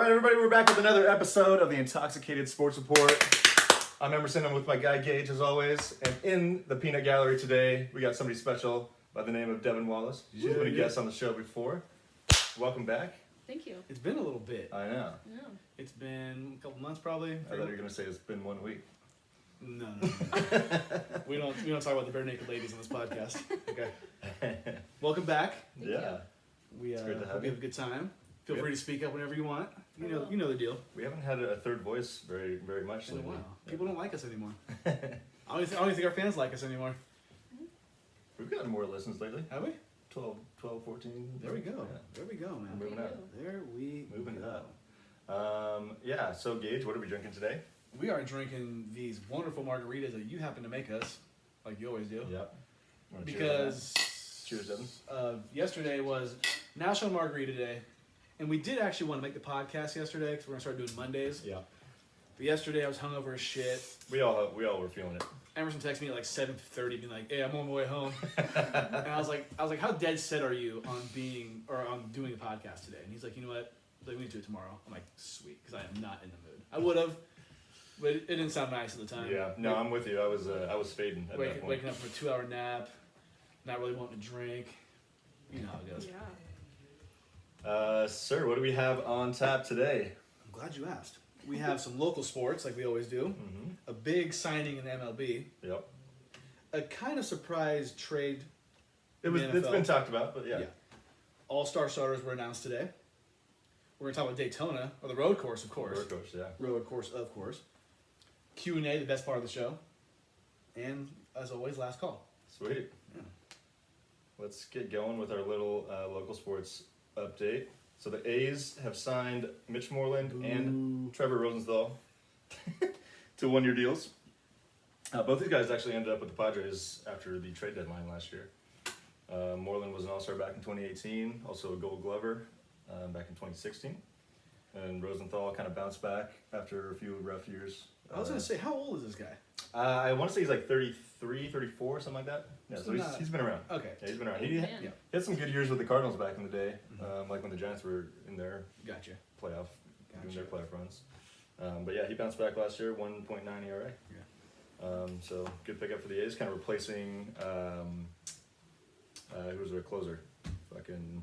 right, everybody, we're back with another episode of the Intoxicated Sports Report. I'm Emerson. I'm with my guy Gage, as always. And in the Peanut Gallery today, we got somebody special by the name of Devin Wallace. She's been a guest on the show before. Welcome back. Thank you. It's been a little bit. I know. Yeah. It's been a couple months probably. I thought you were going to say it's been 1 week. No. we don't talk about the bare naked ladies on this podcast. Okay. Welcome back. Yeah. We It's great to have hope you you. have a good time. Feel Yep. free to speak up whenever you want. I will. You know the deal. We haven't had a third voice very much In a lately. while. People don't like us anymore. I don't even think our fans like us anymore. We've gotten more listens lately. Have we? 12, 14. There we go. Yeah. There we go, man. We're moving up. There we Moving go. up. Yeah, so Gage, what are we drinking today? We are drinking these wonderful margaritas that you happen to make us, like you always do. Yep. Wanna cheers on Because that? Cheers, Devin. yesterday was National Margarita Day, and we did actually want to make the podcast yesterday because we're gonna start doing Mondays. Yeah. But yesterday I was hungover as shit. We all were feeling it. Emerson texted me at like 7:30, being like, "Hey, I'm on my way home," and I was like, "How dead set are you on doing a podcast today?" And he's like, "You know what? Like, we need to do it tomorrow." I'm like, "Sweet," because I am not in the mood. I would have, but it didn't sound nice at the time. Yeah. No, I'm with you. I was fading at that point. Waking up from a 2-hour nap, not really wanting to drink. You know how it goes. Yeah. Sir, what do we have on tap today? I'm glad you asked. We have some local sports, like we always do. Mm-hmm. A big signing in the MLB. Yep. A kind of surprise trade. It's NFL. been talked about, but yeah. All-star starters were announced today. We're going to talk about Daytona, or the road course, of course. Road course, yeah. Road course, of course. Q&A, the best part of the show. And, as always, last call. Sweet. Yeah. Let's get going with our little local sports update. So the A's have signed Mitch Moreland and Trevor Rosenthal to 1-year deals. Both these guys actually ended up with the Padres after the trade deadline last year. Moreland was an All-Star back in 2018, also a Gold Glover back in 2016. And Rosenthal kind of bounced back after a few rough years. I was going to say, how old is this guy? I want to say he's like 33, 34, something like that. Yeah, so not- he's been around. Okay. Yeah, he's been around. Man. He had some good years with the Cardinals back in the day, like when the Giants were in their Gotcha. playoff, doing their Gotcha. playoff runs. But yeah, he bounced back last year, 1.9 ERA. Yeah. So good pickup for the A's, kind of replacing who was their closer? Fucking,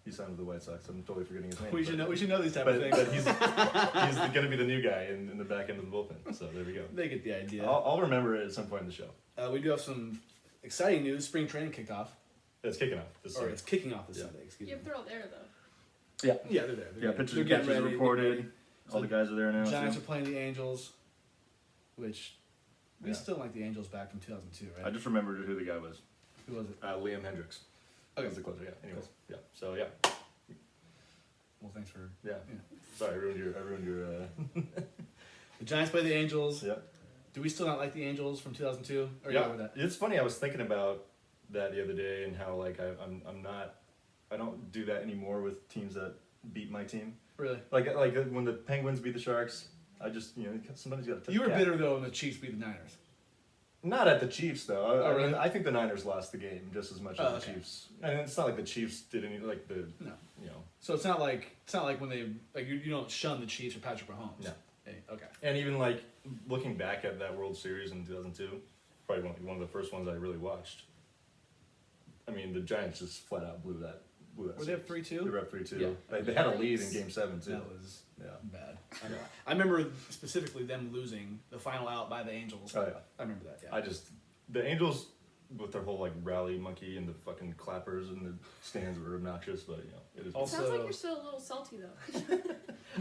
he signed with the White Sox. I'm totally forgetting his name. We should know these type But, of things. but he's going to be the new guy in the back end of the bullpen. So there we go. They get the idea. I'll remember it at some point in the show. We do have some exciting news. Spring training kicked off. It's kicking off. This Or Sunday. it's kicking off this Yeah. Sunday, excuse Yeah, me. but they're all there though. Yeah. Yeah, they're there. Yeah, pitchers They're and getting catchers ready, reported. getting All the guys are there now. ready. Giants so. are playing the Angels, which we Yeah. still like the Angels back from 2002, right? I just remembered who the guy was. Who was it? Liam Hendricks. Okay. That's the closer. Yeah. Anyways. Yeah. So yeah. Well, thanks for... Yeah. Yeah. Sorry, I ruined your. The Giants play the Angels. Yeah. Do we still not like the Angels from 2002? Or Yeah. with that? It's funny. I was thinking about that the other day and how like I'm not. I don't do that anymore with teams that beat my team. Really? Like when the Penguins beat the Sharks, I just somebody's got to touch You were the cap. bitter, though, when the Chiefs beat the Niners. Not at the Chiefs though. I really? mean, I think the Niners lost the game just as much Oh, as the okay. Chiefs. And it's not like the Chiefs did any like the No. you know. So it's not like when they... Like, you don't shun the Chiefs or Patrick Mahomes. No. Hey, okay. And even like looking back at that World Series in 2002, probably one of the first ones I really watched. I mean, the Giants just flat out blew that. Were they up series. 3-2? They were up 3-2. Yeah. They had a lead in Game 7 too. That was Yeah. bad. I remember specifically them losing the final out by the Angels. Oh yeah. I remember that, yeah. The Angels with their whole like rally monkey and the fucking clappers and the stands were obnoxious, but it is. Also- Sounds like you're still a little salty though.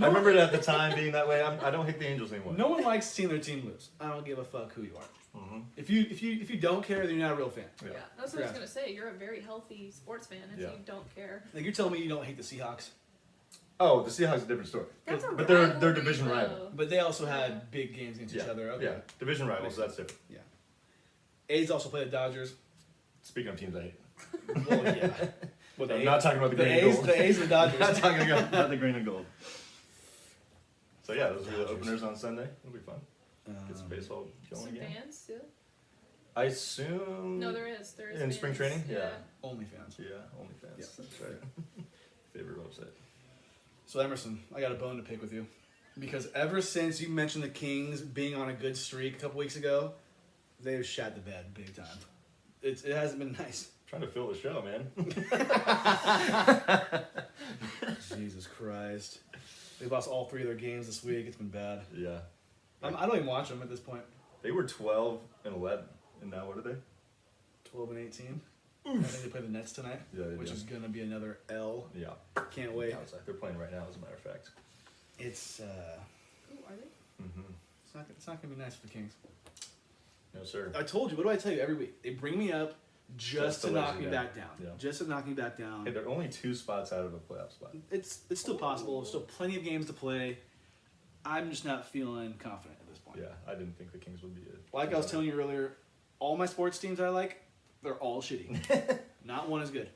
I remember it at the time being that way. I don't hate the Angels anymore. No one likes seeing their team lose. I don't give a fuck who you are. Mm-hmm. If you don't care, then you're not a real fan. Yeah. Yeah, that's what I was Yeah. gonna say. You're a very healthy sports fan if Yeah. you don't care. Like, you're telling me you don't hate the Seahawks, Oh, the Seahawks is a different story. That's a But they're rivalry, division though. rival. but they also had big games against each other. Okay. Yeah, division rivals. So that's different. Yeah. A's also play the Dodgers. Speaking of teams I hate, Well, yeah. Well, I'm not talking about the green and A's, gold. the A's and the I'm not Dodgers. talking about the green and gold. So yeah, those are the openers on Sunday. It'll be fun. Get some baseball going Some again. fans too. I assume. No, there is. There is. In spring fans. training? Yeah. OnlyFans. Yeah, OnlyFans. Yeah. That's right. Favorite website. So Emerson, I got a bone to pick with you, because ever since you mentioned the Kings being on a good streak a couple weeks ago, they've shat the bed big time. It hasn't been nice. Trying to fill the show, man. Jesus Christ, they've lost all 3 of their games this week. It's been bad. Yeah. I don't even watch them at this point. They were 12 and 11, and now what are they? 12 and 18. I think they play the Nets tonight, Yeah, they which do. is gonna be another L. Yeah. Can't wait. They're playing right now, as a matter of fact. It's Ooh, are they? Mm-hmm. it's not gonna be nice for the Kings. No, sir. I told you. What do I tell you every week? They bring me up just to to let knock you me down. back down. Yeah. Just to knock me back down. Hey, they're only 2 spots out of a playoff spot. It's still possible. There's still plenty of games to play. I'm just not feeling confident at this point. Yeah, I didn't think the Kings would be it. Like I was telling you earlier, all my sports teams I like, they're all shitty. Not one is good.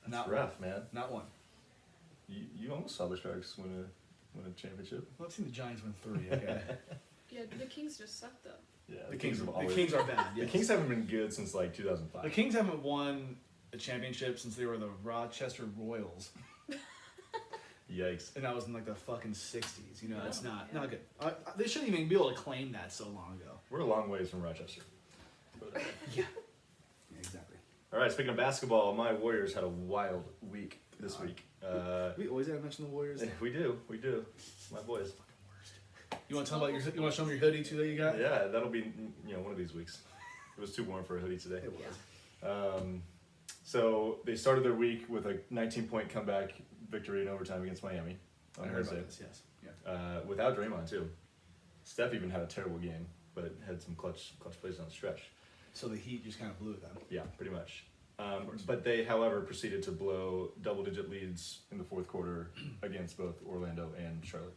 That's Not rough, man. Not one. You almost saw the Sharks win a championship. Well, I've seen the Giants win 3. Okay. Yeah, the Kings just suck though. Yeah, the Kings have are always- are bad. The Yes. Kings haven't been good since like 2005. The Kings haven't won a championship since they were the Rochester Royals, Yikes. and that was in like the fucking 60s. You know, it's Oh, not yeah. not good. They shouldn't even be able to claim that so long ago. We're a long ways from Rochester. Yeah, exactly. All right, speaking of basketball, my Warriors had a wild week this week. We always gotta mention the Warriors. We do. My boys. You want to tell about your? You want to show them your hoodie too that you got? Yeah, that'll be one of these weeks. It was too warm for a hoodie today. It was. So they started their week with a 19-point comeback victory in overtime against Miami I on heard Thursday. about this. Yes. Yeah. Without Draymond too. Steph even had a terrible game, but had some clutch plays on the stretch. So the Heat just kind of blew it then. Yeah, pretty much. But they, however, proceeded to blow double-digit leads in the fourth quarter against both Orlando and Charlotte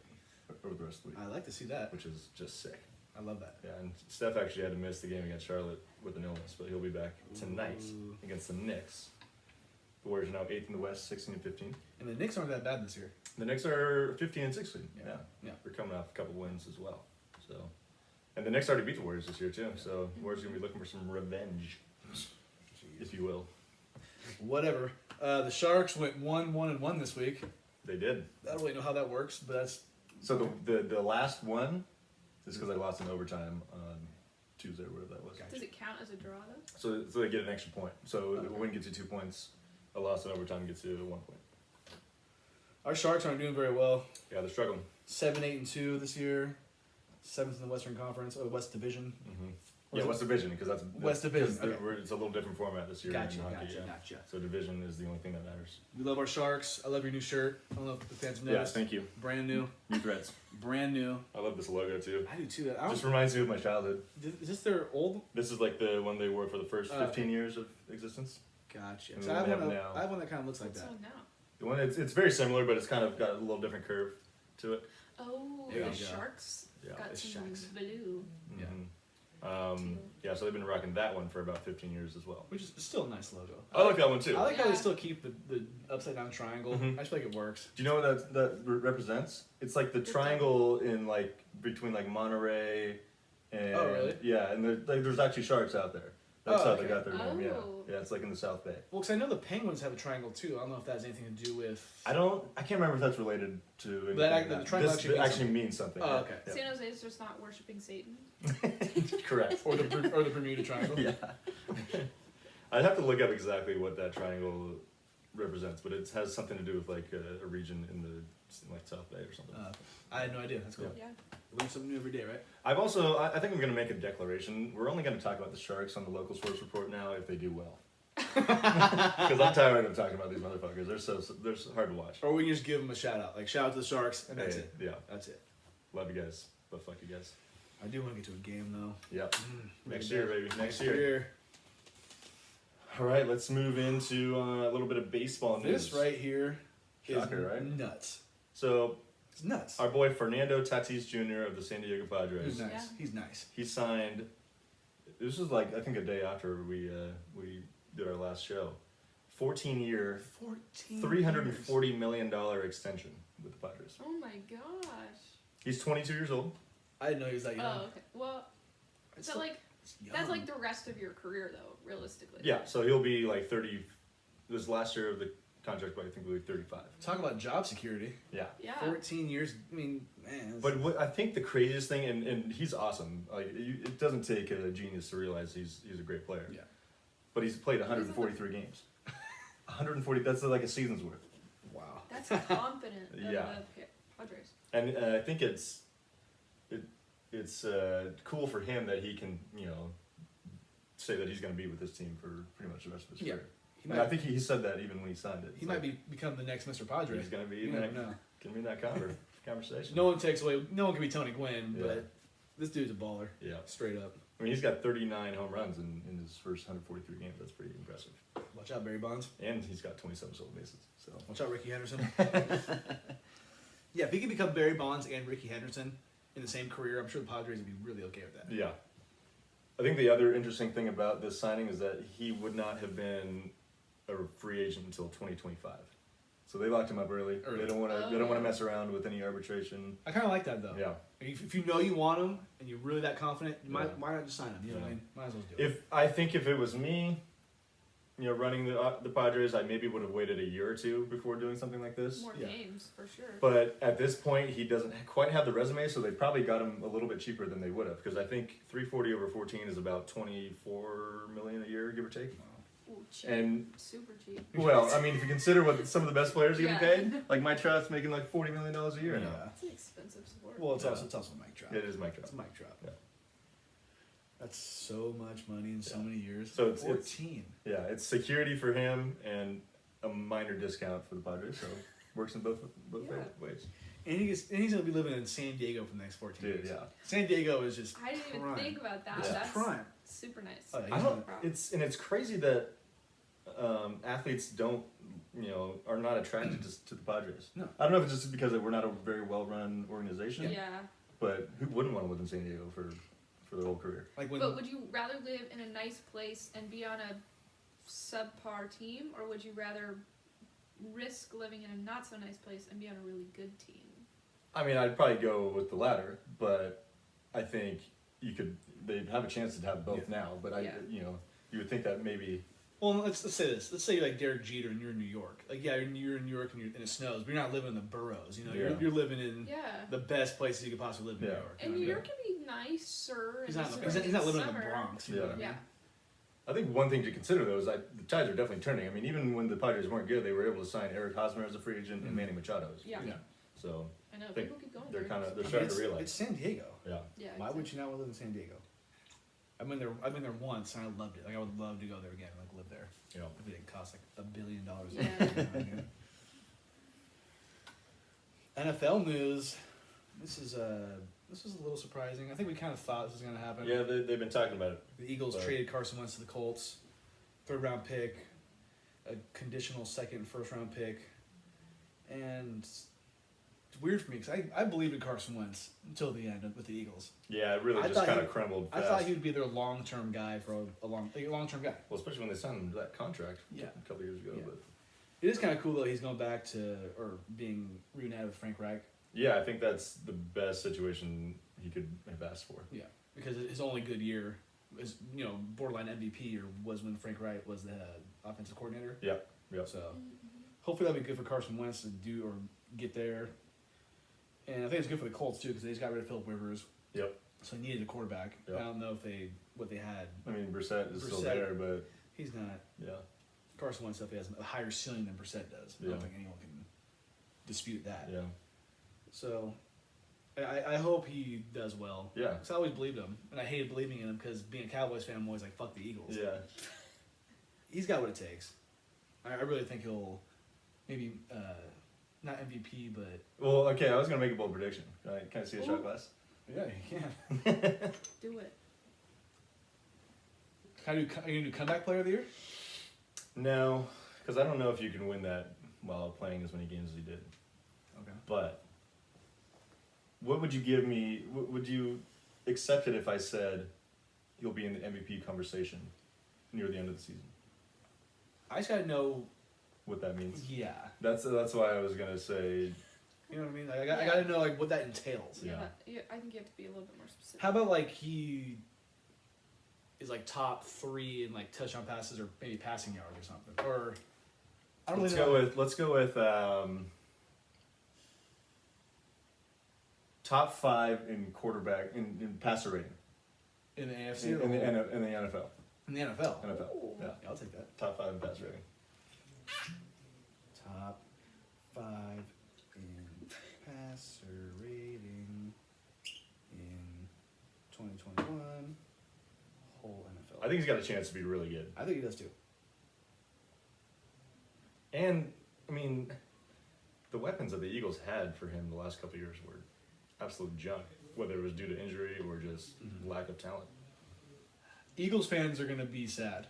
over the rest of the week, I like to see that. which is just sick. I love that. Yeah, and Steph actually had to miss the game against Charlotte with an illness, but he'll be back tonight Ooh. against the Knicks. The Warriors are now 8th in the West, 16 and 15. And the Knicks aren't that bad this year. The Knicks are 15 and 16. Yeah. Yeah. They're coming off a couple wins as well. So, and the Knicks already beat the Warriors this year too. So the Warriors are gonna be looking for some revenge, if you will. Whatever. The Sharks went 1-1-1 this week. They did. I don't really know how that works, but that's So the last one is because they lost in overtime on Tuesday or whatever that was. Does it count as a draw though? So they get an extra point. So Okay. a win gets you 2 points. A loss in overtime gets you 1 point. our Sharks aren't doing very well. Yeah, they're struggling. 7-8-2 this year. 7th in the Western Conference or West Division. Mm-hmm. Or Yeah, is it- West Division because that's West Division, 'cause okay. it's a little different format this year. Gotcha, in hockey, gotcha, yeah. gotcha. So division is the only thing that matters. We love our Sharks. I love your new shirt. I don't know if the fans have Yes, noticed. thank you. Brand new. New threads. Brand new. I love this logo too. I do too. I Just don't, reminds me of my childhood. is this their old? This is like the one they wore for the first Okay. 15 years of existence. Gotcha. And So the I one have they one. have now. I have one that kind of looks like What's that. on now? The one it's very similar, but it's kind of got a little different curve to it. Oh, There the you go. Sharks Yeah, got the some Sharks. blue. Yeah. Yeah, so they've been rocking that one for about 15 years as well. Which is still a nice logo. I like that one too. I like how they Yeah. still keep the upside down triangle. Mhm. I just feel like it works. Do you know what that represents? It's like the The triangle in like between like Monterey and Oh, really? yeah, and there's actually sharks out there. That's Oh, how okay. they got their name. Yeah, Oh. yeah, it's like in the South Bay. Well, because I know the Penguins have a triangle too. I don't know if that has anything to do with. I can't remember if that's related to. anything That like the triangle this actually means something. Oh, yeah. okay. Yeah. San Jose is just not worshiping Satan. Correct. Or the Bermuda Triangle. Yeah. I'd have to look up exactly what that triangle represents, but it has something to do with like a region in the like South Bay or something. Okay. I had no idea. That's cool. Yeah. Learn something new every day, right? I've also, I think I'm going to make a declaration. We're only going to talk about the Sharks on the local sports report now if they do well. Because I'm tired of talking about these motherfuckers. They're so hard to watch. Or we can just give them a shout out, like shout out to the Sharks, and that's Hey, it. Yeah, That's it. love you guys, but fuck you guys. I do want to get to a game though. Yeah, next Really year, bad. baby, next year. All right, let's move into a little bit of baseball news. This right here is Shocker, right? nuts. So, It's nuts. our boy Fernando Tatis Jr. of the San Diego He's Padres, nice. Yeah. He's nice. he signed. This was like I think a day after we did our last show. 14-year, 14. $340 million extension with the Padres. Oh my gosh. He's 22 years old. I didn't know he was that young. Oh, okay. Well, It's so still- like it's young. that's like the rest of your career though, realistically. Yeah, so he'll be like 30. This last year of the contract by I think 35. Talk about job security. Yeah. Yeah. 14 years. I mean, man. that's- But what I think the craziest thing, and he's awesome. Like it doesn't take a genius to realize he's a great player. Yeah. But he's played 143 games. 140. That's like a season's worth. Wow. That's confident of Yeah. the Padres. And I think it's cool for him that he can say that he's going to be with this team for pretty much the rest of his Yeah. career. He And might, I think he said that even when he signed it. he might become the next Mr. Padre. He's going to be You in never that, know. can be in that conversation. No one can be Tony Gwynn, Yeah. but this dude's a baller. Yeah. Straight up. I mean, he's got 39 home runs in his first 143 games. That's pretty impressive. Watch out, Barry Bonds. And he's got 27 stolen bases. So Watch out, Ricky Henderson. Yeah, if he could become Barry Bonds and Ricky Henderson in the same career, I'm sure the Padres would be really okay with that. yeah. I think the other interesting thing about this signing is that he would not have been a free agent until 2025. So they locked him up early. Early. They don't want to. Oh, They don't want yeah. to mess around with any arbitration. I kind of like that though. Yeah. If you know you want him and you're really that confident, why Yeah. not just sign him? You know what I Yeah. mean? Might as well do it. If it was me, running the Padres, I maybe would have waited a year or two before doing something like this. More Yeah. games for sure. But at this point, he doesn't quite have the resume, so they probably got him a little bit cheaper than they would have. Because I think 340 over 14 is about 24 million a year, give or take. Ooh, cheap. And Super cheap. well, I mean, if you consider what some of the best players are getting Yeah. paid, like Mike Trout's making like $40 million a year now. It's an expensive sport. Well, it's Yeah. also Mike Trout. It is Mike Trout. It's Mike Trout. Yeah. That's so much money in so Yeah. many years. So it's- 14. Yeah, it's security for him and a minor discount for the Padres, so works in both Yeah. ways. And he's going to be living in San Diego for the next 14 Dude, years. yeah. San Diego is just I didn't even prime. think about that. It's That's prime. super nice. Oh, yeah, I he's don't. Wow. It's crazy that athletes don't are not attracted to the Padres. No. I don't know if it's just because we're not a very well run organization, Yeah. but who wouldn't want to live in San Diego for their whole career? Like when But would you rather live in a nice place and be on a subpar team, or would you rather risk living in a not so nice place and be on a really good team? I mean, I'd probably go with the latter, but I think they'd have a chance to have both now. But Yeah. you would think that maybe. Well, let's say this. Let's say you're like Derek Jeter and you're in New York. Like, yeah, you're in New York and it snows, but you're not living in the boroughs. Yeah. You're living in Yeah. the best places you could possibly live in Yeah. New York. you And know New what I York can be nicer. mean? in He's the not spring living in and the summer. Bronx. You know what I mean? Yeah. I think one thing to consider though is the tides are definitely turning. I mean, even when the Padres weren't good, they were able to sign Eric Hosmer as a free agent and Mhm. Manny Machado. Yeah. Yeah. So I know. think People keep going they're there. kind of they're I mean, starting to realize. it's San Diego. Yeah. Yeah. Why would you not want to live in San Diego? I've been there once and I loved it. Like, I would love to go there again, like live there. Yeah. If it didn't cost like $1 billion. Yeah. You know what I mean? NFL news. This is a little surprising. I think we kind of thought this was going to happen. Yeah, they've been talking about it. The Eagles But- traded Carson Wentz to the Colts, 3rd-round pick, a conditional 2nd and 1st-round pick, and it's weird for me because I believed in Carson Wentz until the end with the Eagles. Yeah, it really I just thought kind he- of crumbled I fast. thought he would be their long-term guy for a long-term guy. Well, especially when they signed him to that contract Yeah. a couple years ago. Yeah. But It is kind of cool though. He's going back to or being reunited with Frank Reich. yeah, I think that's the best situation he could have asked for. Yeah, because his only good year is borderline MVP or was when Frank Reich was the offensive coordinator. Yep. So hopefully that'll be good for Carson Wentz to do or get there. And I think it's good for the Colts too because they just got rid of Philip Rivers. Yep. So they needed a quarterback. Yep. I don't know what they had. I mean, Brissett is still Brissett. there, but He's not. yeah. Carson Wentz definitely has a higher ceiling than Brissett does. I Yeah. don't think anyone can dispute that. Yeah. So I hope he does well. Yeah. Because I always believed him. And I hated believing in him because being a Cowboys fan, I'm always like, fuck the Eagles. Yeah. He's got what it takes. I really think he'll maybe not MVP, but Well, okay, I was gonna make a bold prediction. Can I see a shot Ooh. glass? yeah, he can. Do it. Are you gonna do comeback player of the year? No, because I don't know if you can win that while playing as many games as he did. Okay. But what would you give me? Would you accept it if I said he'll be in the MVP conversation near the end of the season? I just gotta know. What that means? Yeah. That's why I was gonna say. You know what I mean? Like, I gotta know like what that entails. Yeah. I think you have to be a little bit more specific. How about like he is like top 3 in like touchdown passes or maybe passing yards or something, or I don't Let's really go know. with top 5 in quarterback in passer rating In the AFC in or the NFL. in the NFL. NFL. Yeah. Yeah, I'll take that. Top 5 in passer rating. Top 5 in passer rating in 2021. Whole NFL. I think he's got a chance to be really good. I think he does too. And I mean, the weapons that the Eagles had for him the last couple of years were absolute junk, whether it was due to injury or just lack of talent. Eagles fans are gonna be sad.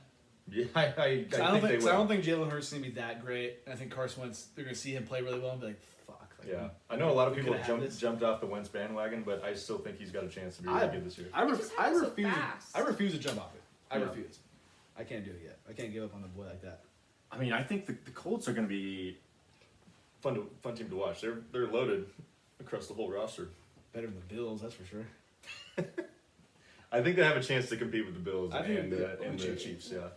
Yeah, I think they I will. don't think Jalen Hurts is gonna be that great. I think Carson Wentz, they're gonna see him play really well and be like, "Fuck." Like, Yeah, I know a lot of we people coulda had this. jumped off the Wentz bandwagon, but I still think he's got a chance to be really good this year. I It just happened so fast. I refuse to jump off it. I Yeah. refuse. I can't do it yet. I can't give up on the boy like that. I mean, I think the Colts are going to be. Fun team to watch. They're loaded across the whole roster. Better than the Bills, that's for sure. I think they have a chance to compete with the Bills I think and they- the Chiefs. Chiefs. Yeah,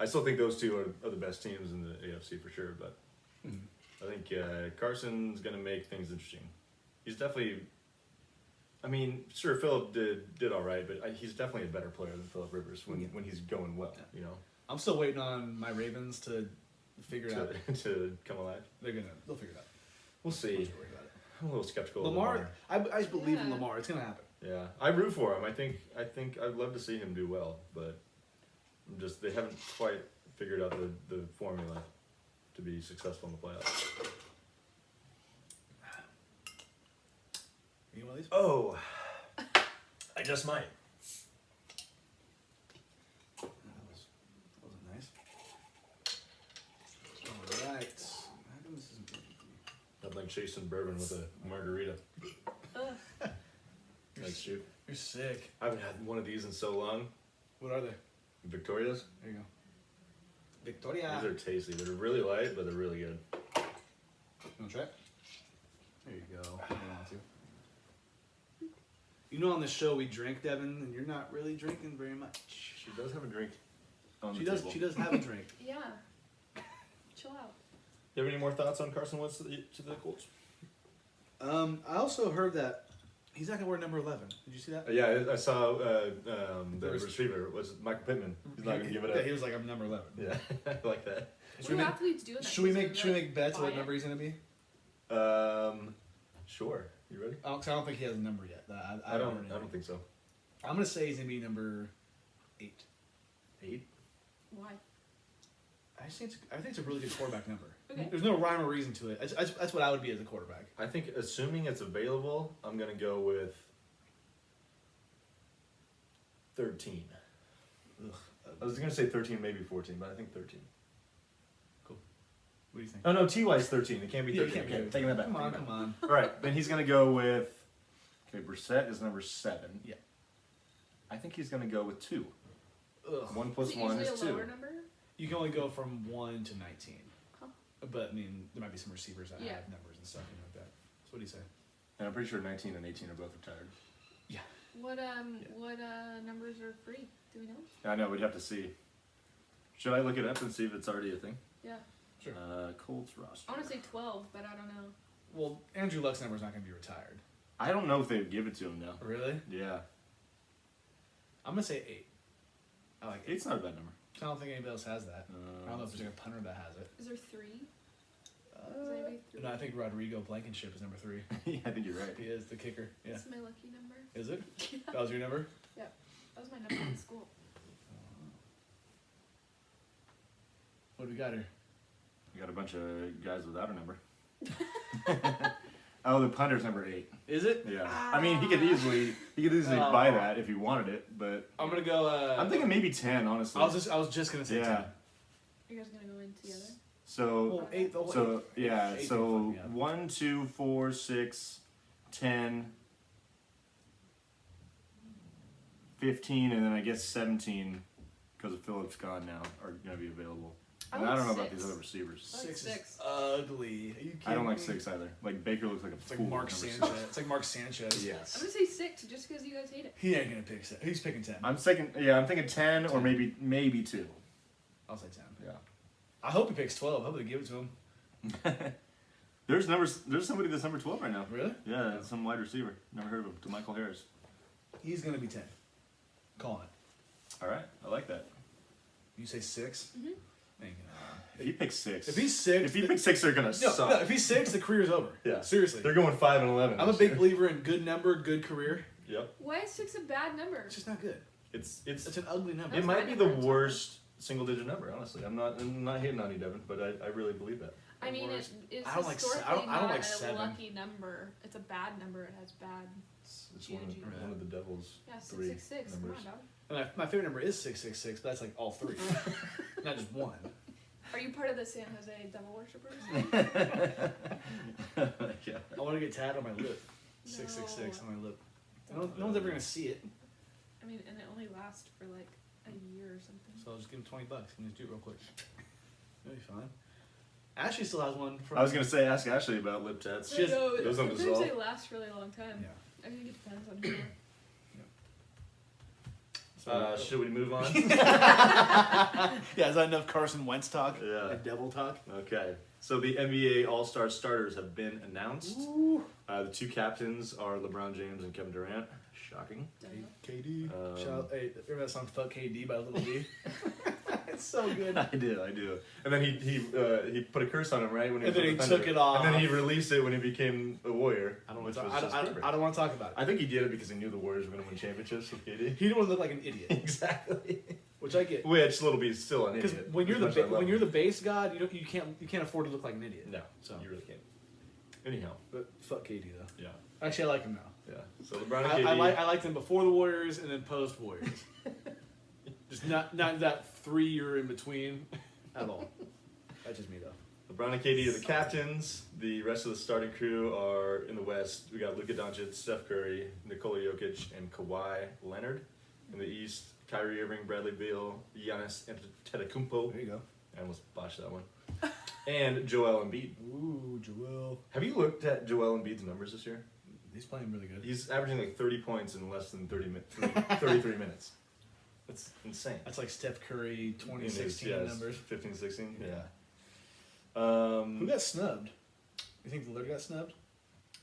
I still think those two are the best teams in the AFC for sure. But Mhm. I think Carson's going to make things interesting. He's definitely. I mean, sure, Philip did all right, but he's definitely a better player than Philip Rivers when he's going well. You know, I'm still waiting on my Ravens to figure it out. to come alive. They'll figure it out. We'll I'm see. not worried about it. I'm a little skeptical. of Lamar, I just believe in Yeah. Lamar. It's gonna happen. Yeah, I root for him. I think I'd love to see him do well, but they haven't quite figured out the formula to be successful in the playoffs. You want these? Oh, I just might. That wasn't nice. All right. How come this isn't working for me? I'd like chasing bourbon with a margarita. Ugh. Nice shoot. You're sick. I haven't had one of these in so long. What are they? Victoria's. There you go. Victoria. These are tasty. They're really light, but they're really good. You want to try it? There you go. You don't want to. You know, on the show we drink, Devin, and you're not really drinking very much. She does have a drink on She the does. table. She does have a drink. Yeah. Chill out. You have any more thoughts on Carson Wentz to the Colts? I also heard that he's not gonna wear number 11. Did you see that? Yeah, I saw the There was- receiver was Michael Pittman. He's not gonna give it Yeah, up. he was like, I'm number 11. Yeah, I like that. Should we What do make, athletes do in that? should we case? make, Are should we they make bets on what buy it? number he's gonna be? Sure. You ready? I don't think he has a number yet. I don't think so. I'm gonna say he's gonna be number 8. 8. Why? I think it's a really good quarterback number. Okay. There's no rhyme or reason to it. That's what I would be as a quarterback. I think, assuming it's available, I'm gonna go with 13. Ugh. I was gonna say 13, maybe 14, but I think 13. What do you think? Oh no, Ty's 13. It can't be Yeah, 13. it can't be. Okay, taking that back. Come on, taking come on. All right, then he's going to go with. Okay, Brissett is number 7. Yeah. I think he's going to go with 2. Ugh. 1 Is plus it 1 usually is a 2. lower number? You can only go from 1 to 19. Huh. But I mean, there might be some receivers that Yeah. have numbers and stuff like that. So what do you say? And I'm pretty sure 19 and 18 are both retired. What numbers are free? Do we know? I know, we'd have to see. Should I look it up and see if it's already a thing? Yeah. Sure. Colts roster. I want to say 12, but I don't know. Well, Andrew Luck's number's not going to be retired. I don't know if they'd give it to him now. Really? Yeah. I'm going to say 8. I like 8. 8's not a bad number. I don't think anybody else has that. I don't know if there's like a punter that has it. Is there 3? Is anybody 3? No, I think Rodrigo Blankenship is number 3. Yeah, I think you're right. He is the kicker. Yeah. That's my lucky number. Is it? That was your number? That was my number in school. What do we got here? You got a bunch of guys without a number. Oh, the punter's number 8. Is it? Yeah. I mean, he could easily Oh. buy that if he wanted it, but I'm gonna go. I'm thinking maybe 10, honestly. I was just gonna say Yeah. 10. Are you guys going to go in together? So Well, 8. The whole so 8. yeah, 8 so would fuck me up. 1, 2, 4, 6, 10, 15, and then I guess 17 because of Phillips gone now are going to be available. And I like don't know about 6. these other receivers. I like 6 6. is ugly. Are you kidding I don't like me? 6 either. Like Baker looks like a It's fool. like Mark at number Sanchez. 6. It's like Mark Sanchez. I'm Yes. going to say 6 just because you guys hate it. He ain't gonna pick 6. He's picking 10. I'm thinking 10 or maybe 2. I'll say 10. Yeah. I hope he picks 12. I hope they give it to him. There's somebody that's number 12 right now. Really? Yeah, some wide receiver. Never heard of him. DeMichael Harris. He's gonna be 10. Calling it. All right, I like that. You say 6? Mhm. Man, If he picks 6, if he's 6, if he picks 6, they're gonna no, suck. no, if he's 6, the career's over. Yeah. Seriously. They're going 5 and 11. I'm a this big year. believer in good number, good career. Yep. Why is 6 a bad number? It's just not good. It's It's an ugly number. it That's might my be the number, it's worst single digit number. Honestly, I'm not hating on you, Devin, but I really believe that. I mean, it Worst. is I don't like se- historically I don't not like a 7. lucky number. It's a bad number. It has bad. It's Juju. one of the devil's Yeah, 3 666. Come numbers. on, dog. And my favorite number is 666, but that's like all 3. Not just 1. Are you part of the San Jose Devil Worshippers? Yeah. I want to get tattooed on my lip. 666 on my lip. No one's ever going to see it. I mean, and it only lasts for like a year or something. So I'll just give him $20 and just do it real quick. It'll be fine. Ashley still has one. From, I was gonna say, ask Ashley about lip tats. She has- No, those don't sometimes dissolve. they last really long time. Yeah. I think it depends on who. So, Should we move on? yeah, is that enough Carson Wentz talk? Yeah. And devil talk? Okay. So the NBA All-Star starters have been announced. The 2 captains are LeBron James and Kevin Durant. Shocking. KD. Um, Shout, hey, remember that song "Fuck KD" by Lil D? It's so good. I do. And then he put a curse on him, right? When And was then with he the Thunder. took it off. And then he released it when he became a Warrior. I don't which want was to. just I perfect. don't want to talk about it. I think he did it because he knew the Warriors were going to win championships with KD. He didn't want to look like an idiot, Exactly. which I get. Which Little B's still an Because idiot. when you're as the much as I love when him. you're the base god, you can't afford to look like an idiot. No, So. you really can't. Anyhow, But fuck KD though. yeah, Actually, I like him now. yeah. So LeBron and KD. I liked him before the Warriors and then post Warriors. Just not that 3 year in between at all. That's just me though. LeBron and KD are the captains. The rest of the starting crew are in the West. We got Luka Doncic, Steph Curry, Nikola Jokic, and Kawhi Leonard. In the East, Kyrie Irving, Bradley Beal, Giannis Antetokounmpo. There you go. I almost botched that one. And Joel Embiid. Ooh, Joel. Have you looked at Joel Embiid's numbers this year? He's playing really good. He's averaging like 30 points in less than 33 minutes. That's insane. That's like Steph Curry In his, 2016 yeah, numbers. 15, 16. Yeah. Yeah. Who got snubbed? You think the Lillard got snubbed?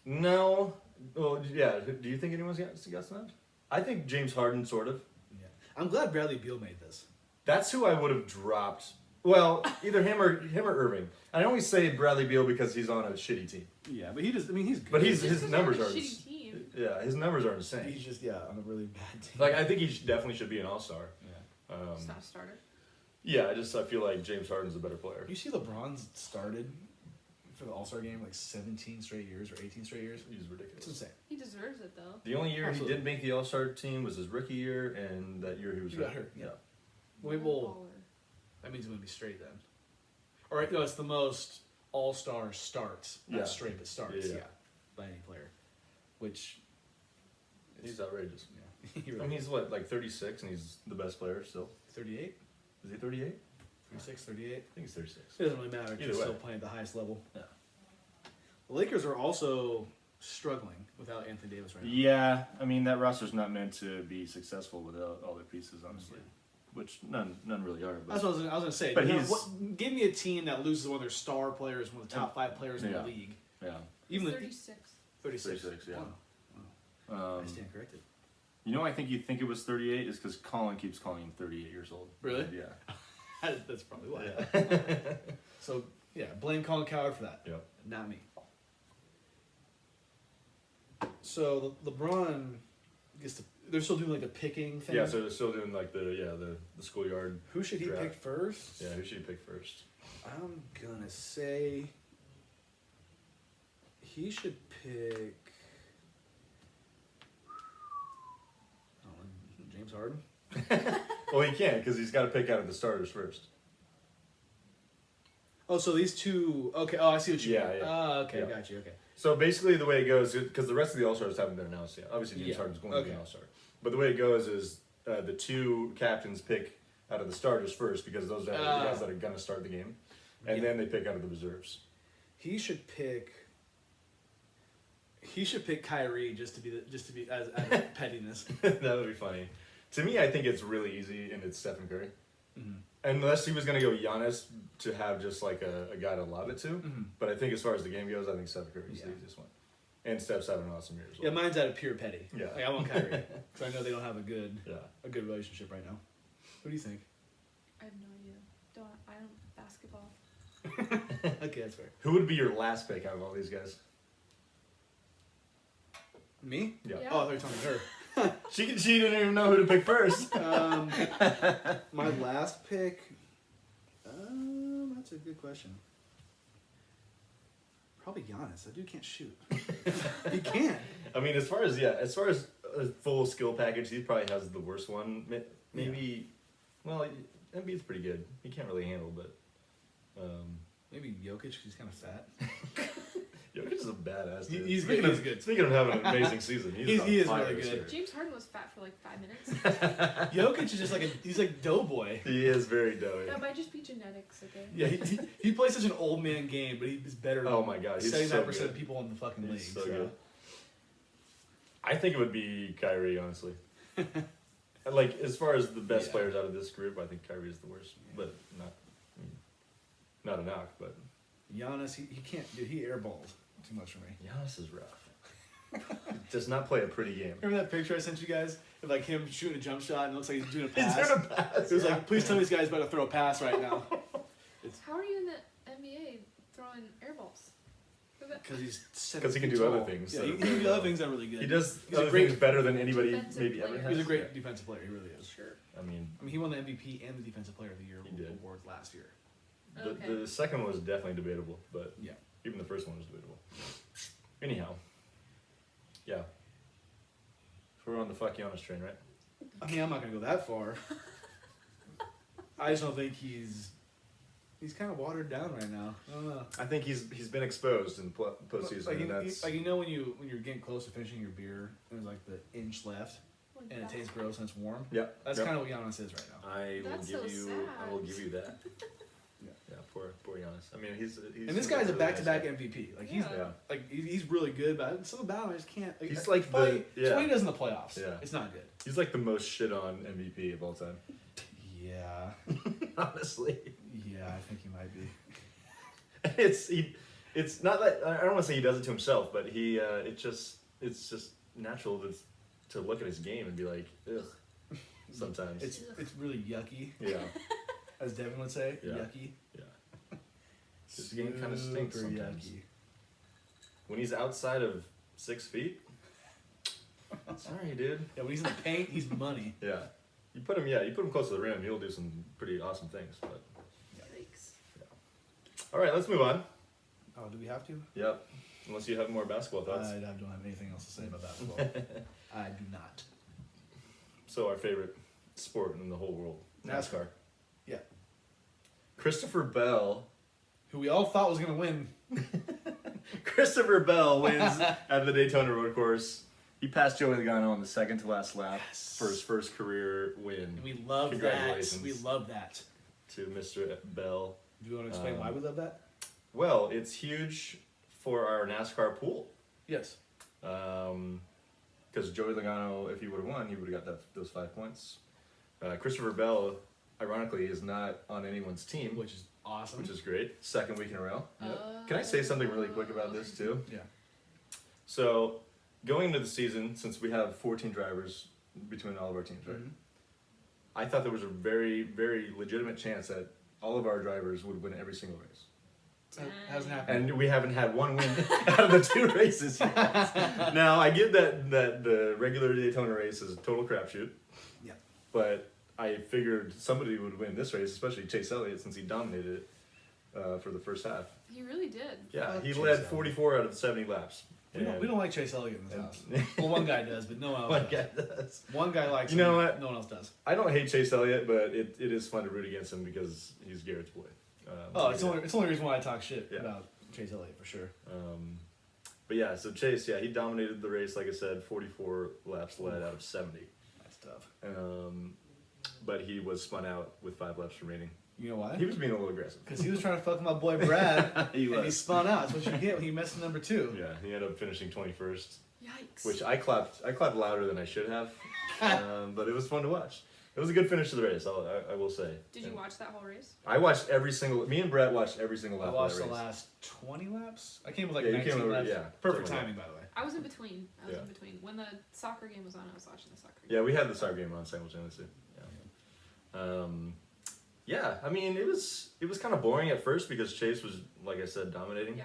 No. Well, yeah. Do you think anyone's got snubbed? I think James Harden, sort of. Yeah. I'm glad Bradley Beal made this. That's who I would have dropped. Well, either him or Irving. I always say Bradley Beal because he's on a shitty team. Yeah, but he just. I mean, he's good. But Just his 'cause numbers they're on are. a shitty team. Yeah, his numbers are insane. He's just on a really bad team. Like I think he definitely should be an all-star. Yeah. It's not a starter. Yeah, I feel like James Harden's a better player. You see, LeBron's started for the All Star game like 17 straight years or 18 straight years. He's It's ridiculous. insane. He deserves it though. The only year Absolutely. he didn't make the all-star team was his rookie year, and that year he was He got hurt, yeah. What a Well, baller. that means he's gonna be straight then. All right, no, it's the most All Star starts, not Yeah. straight, but starts, Yeah. yeah, by any player. Which, He's outrageous. yeah, I mean, he's what, like 36, and he's the best player still. 38, Is he 38? 36, 38. I think he's 36. It doesn't really matter. Either He's way. still playing at the highest level. Yeah. The Lakers are also struggling without Anthony Davis right now. Yeah, I mean that roster's not meant to be successful without all their pieces, honestly. Which none really are. But That's what I was gonna say. But You know, he's- give me a team that loses one of their star players, one of the top 5 players in Yeah. the league. yeah. Even the 36. 36. 36, yeah. Wow. I stand corrected. You know, I think you think it was 38 is because Colin keeps calling him 38 years old. Really? Yeah. That's probably why. Yeah. So yeah, blame Colin Coward for that. Yep. Not me. So LeBron gets to. They're still doing like a picking thing. Yeah, so they're still doing like the schoolyard. Who should he draft. pick first? Yeah, who should you pick first? I'm gonna say he should pick. I don't know, James Harden. Well, he can't because he's got to pick out of the starters first. Oh, so these two. Okay. Oh, I see what you Yeah, mean. yeah. Oh, okay, Yeah. got you. Okay. So basically, the way it goes, because the rest of the All Stars haven't been announced yet. Obviously, James Yeah, Harden's going to be okay. an All Star. But the way it goes is the 2 captains pick out of the starters first because those are the guys that are going to start the game, and Yeah. then they pick out of the reserves. He should pick. He should pick Kyrie just to be as pettiness. That would be funny. To me, I think it's really easy, and it's Stephen Curry. Unless he was going to go Giannis to have just like a guy to lob it to. Mm-hmm. But I think as far as the game goes, I think Steph Curry is Yeah. the easiest one. And Steph's having an awesome year as Yeah, well. mine's out of pure petty. Yeah. Like, I want Kyrie. Because I know they don't have a good Yeah. relationship right now. What do you think? I have no idea. I don't basketball. Okay, that's fair. Who would be your last pick out of all these guys? Me? Yeah. Yeah. Oh, they're talking to her. She didn't even know who to pick first. My last pick. That's a good question. Probably Giannis. That dude can't shoot. He can. I mean, as far as a full skill package, he probably has the worst one. Maybe, well, Embiid's pretty good. He can't really handle, but Maybe Jokic, because he's kind of fat. Jokic is a badass dude. He's Speaking good, of, he's good. Speaking of having an amazing season, He on is fire really this good. year. James Harden was fat for like 5 minutes. Jokic is just like he's like doughboy. He is very doughy. That might just be genetics, okay? Yeah, he plays such an old man game, but he's better than Oh my God, he's so 79% good. of people in the fucking league. He's so good. I think it would be Kyrie, honestly. Like, as far as the best Yeah. players out of this group, I think Kyrie is the worst. But not a knock, but Giannis, he can't, dude, he airballs too much for me. Giannis is rough. Does not play a pretty game. Remember that picture I sent you guys of like him shooting a jump shot and it looks like he's doing a He's pass? doing a pass. It was yeah. like, please tell me this guy's about to throw a pass right now. How are you in the NBA throwing air balls? Because he's 'Cause he can do other things Yeah, that he are can very do other well. things that are really good. He does He's a other great things better than anybody defensive maybe ever player. has. He's a great Yeah. defensive player. He really is. Sure. I mean, He won the MVP and the Defensive Player of the Year He did. award last year. Okay. the second one was definitely debatable, but Yeah. even the first one was debatable. Anyhow, yeah. So we're on the fuck Giannis train, right? I mean, I'm not gonna go that far. I just don't think he's kind of watered down right now. I don't know. I think he's been exposed in postseason, Like, and that's like you know when you're getting close to finishing your beer and there's like the inch left Like and it that. tastes gross and it's warm. yeah. That's yep. kind of what Giannis is right now. I will That's give so you. sad. I will give you that. Yeah. Yeah. Poor Giannis. I mean, he's And this guy's a really back-to-back nice guy. MVP. Like Yeah. he's really good, but something about him I just can't. He's like funny. the- yeah. It's when he does in the playoffs. Yeah. It's not good. He's like the most shit on MVP of all time. Yeah. Honestly, Yeah, I think he might be. it's not that I don't want to say he does it to himself, but it's just natural to look at his game and be like, ugh. Sometimes It's really yucky, yeah, as Devin would say. Yeah. Yucky. yeah. His game kinda stinks Super sometimes. yucky. When he's outside of 6 feet, sorry, dude. Yeah, when he's in the paint, he's money. Yeah, you put him close to the rim, he'll do some pretty awesome things. But Yikes. all right, let's move on. Oh, do we have to? Yep. Unless you have more basketball thoughts. I don't have anything else to say about basketball. I do not. So our favorite sport in the whole world, NASCAR. Yeah. Christopher Bell. Who we all thought was gonna win. Christopher Bell wins at the Daytona Road Course. He passed Joey Logano on the second to last lap for his first career win. And we love that. Congratulations. We love that. To Mr. Bell. Do you want to explain why we love that? Well, it's huge for our NASCAR pool. Yes. Because Joey Logano, if he would have won, he would have got those 5 points. Christopher Bell, ironically, is not on anyone's team, Which is awesome. which is great. Second week in a row. Can I say something really quick about this too? Yeah. So, going into the season, since we have 14 drivers between all of our teams, right? Mhm. I thought there was a very, very legitimate chance that all of our drivers would win every single race. That hasn't happened. And we haven't had one win out of the 2 races yet. Now, I get that the regular Daytona race is a total crapshoot. Yeah. But I figured somebody would win this race, especially Chase Elliott, since he dominated it for the first half. He really did. Yeah, Fuck he Chase led Elliott. 44 out of 70 laps. we don't like Chase Elliott in this house. and- Well, one guy does, but no one else One does. guy does. One guy likes You know him, what? no one else does. I don't hate Chase Elliott, but it is fun to root against him because he's Garrett's boy. Oh, it's the only reason why I talk shit Yeah. about Chase Elliott, for sure. But yeah, so Chase, he dominated the race, like I said, 44 laps led out of 70. That's tough. But he was spun out with 5 laps remaining. You know why? He was being a little aggressive. Because he was trying to fuck my boy Brad, He and he was. spun out. That's what you get when you mess with number 2. Yeah, he ended up finishing 21st, Yikes. which I clapped louder than I should have, but it was fun to watch. It was a good finish to the race. I will say. Did you And watch that whole race? I watched every single. Me and Brett watched every single I lap watched of the that race. last 20 laps. I came with like Yeah, you 19 came over- laps. yeah, Perfect something like timing, by the way. I was in between. I was Yeah. in between. When the soccer game was on, I was watching the soccer game. Yeah, we had the soccer game on simultaneously. Yeah. Yeah, I mean it was kind of boring at first because Chase was, like I said, dominating. Yeah.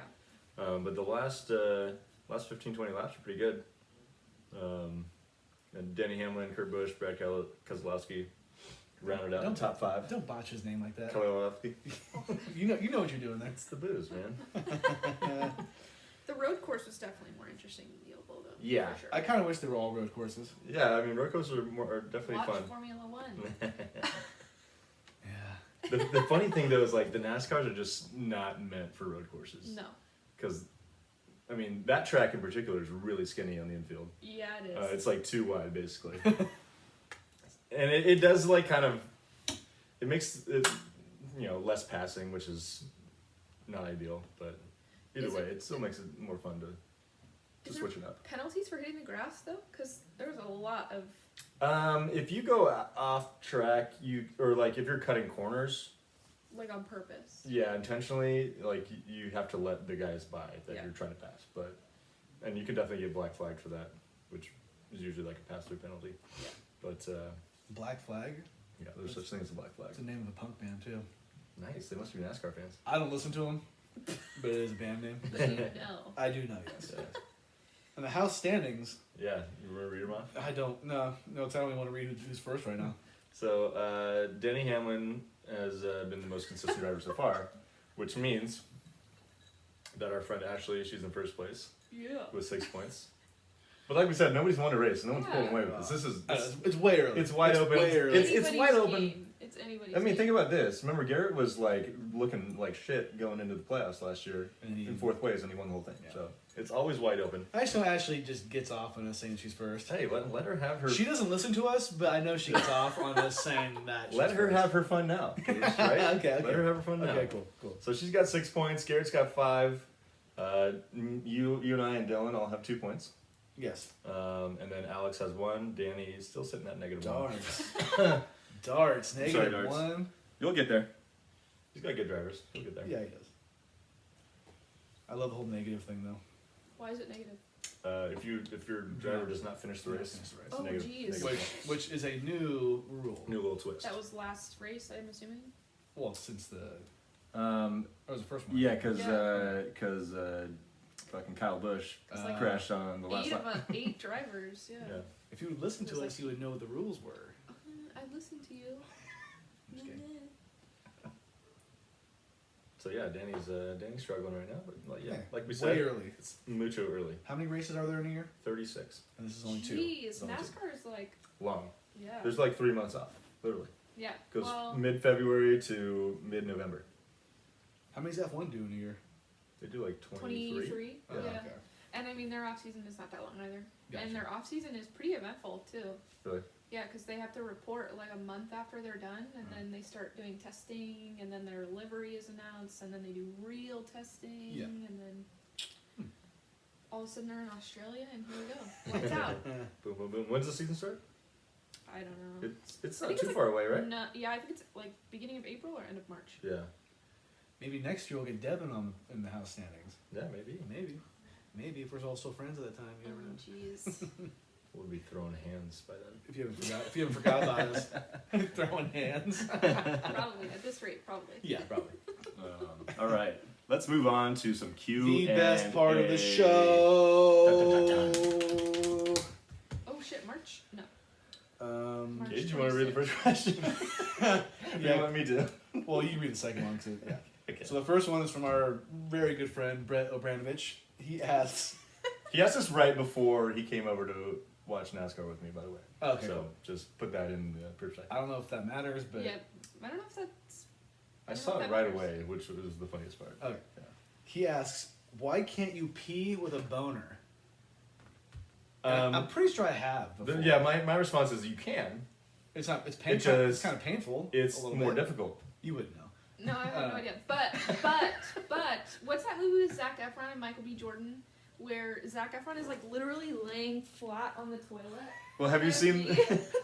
But the last 15, 20 laps were pretty good. And Denny Hamlin, Kurt Busch, Brad Keselowski rounded out the top 5. Don't botch his name like that. Keselowski. You know what you're doing there. That's the booze, man. The road course was definitely more interesting than the oval, though. Yeah. For sure. I kind of wish they were all road courses. Yeah, I mean road coasters are definitely Watch fun. Formula One. Yeah. The funny thing though is like the NASCARs are just not meant for road courses. No. Because, I mean, that track in particular is really skinny on the infield. Yeah, it is. It's like too wide, basically. And it does like kind of, it makes it, less passing, which is not ideal. But either Is way, it- it still makes it more fun to Is there switch it up. penalties for hitting the grass though? Because there's a lot of. If you go off track, or like if you're cutting corners, Like on purpose. yeah, intentionally, like you have to let the guys by that Yeah. you're trying to pass. And you can definitely get black flagged for that, which is usually like a pass-through penalty. Yeah. But Black Flag. yeah, there's such thing as a black flag. It's the name of a punk band too. Nice, they must be NASCAR fans. I don't listen to them, but it is a band name. But you know. I do know, yes. Yeah, And the house standings, yeah. You want to read them off? I don't. No, because I don't even want to read who's first right now. So Denny Hamlin has been the most consistent driver so far, which means that our friend Ashley, she's in first place Yeah. with 6 points. But like we said, nobody's won a race. No one's Yeah. pulling away with this. This is It's way early. it's wide open. Way early. It's Anybody's wide open. game. It's anybody's I mean, game. think about this. Remember, Garrett was like looking like shit going into the playoffs last year And he- in 4th place, and he won the whole thing. Yeah. So it's always wide open. I just know Ashley just gets off on us saying she's first. Hey, let her have her. She doesn't listen to us, but I know she gets off on us saying that. Let she's her first. have her fun now. Right? Okay. Let her have her fun now. Okay, cool. So she's got 6 points. Garrett's got 5. You and I and Dylan all have 2 points. Yes. And then Alex has 1. Danny is still sitting at -1. Darts. Darts. Sorry, Negative darts. 1. You'll get there. He's got good drivers. He'll get there. Yeah, he does. I love the whole negative thing though. Why is it negative? If your driver does not finish the Not race, finish the race. it's Oh, negative. geez. negative Which is a new rule. new little twist. That was last race, I'm assuming. Well, since the Um, that was the first one. yeah, because Yeah. fucking Kyle Busch It's like crashed on the last Eight lap. of 8 drivers, yeah. Yeah. If you would listen It to was us, you would know what the rules were. I listened to you. I'm just kidding. So yeah, Danny's struggling right now, but like, yeah, Yeah, like we way said, early. it's mucho early. How many races are there in a year? 36 And this is only 2. Jeez, It's only 2. NASCAR is like, long. yeah. There's like 3 months off, literally. Yeah. Goes Well, mid-February to mid-November. How many does F1 do in a year? They do like 23. 23. Oh, Yeah. okay. And I mean, their off season is not that long either. Gotcha. And their off season is pretty eventful too. Really? Yeah, because they have to report like a month after they're done, and then they start doing testing, and then their livery is announced, and then they do real testing, Yeah. and then all of a sudden they're in Australia, and here we go, lights out. Boom, boom, boom. When's the season start? I don't know. It's I not think too it's far away, right? No, yeah, I think it's like beginning of April or end of March. Yeah. Maybe next year we'll get Devin on in the house standings. Yeah, maybe. Maybe if we're all still friends at that time, you never know. Jeez. We'll be throwing hands by then. If you haven't forgot about us throwing hands. Probably at this rate, probably. Yeah, probably. All right, let's move on to some Q. The best part of the A. show. Oh shit, March? No. Um, Gage, you want to read the first question? Yeah. You want me to? well, you can read the second one too. Yeah. Okay. So the first one is from our very good friend Brett Obranovich. He asks. He asked us right before he came over to watch NASCAR with me, by the way. Okay. So Cool. just put that in perspective. I don't know if that matters, but Yeah, I don't know if that's. I don't know saw if it that right matters. away, which was the funniest part. Okay. Yeah. He asks, "Why can't you pee with a boner?" And I'm pretty sure I have. Before. Yeah, my response is you can. It's not. It's painful. Because It's kind of painful. It's a little more bit. difficult. You wouldn't know. No, I have no idea. But what's that movie with Zac Efron and Michael B. Jordan, where Zac Efron is like literally laying laying flat on the toilet. Well, have you seen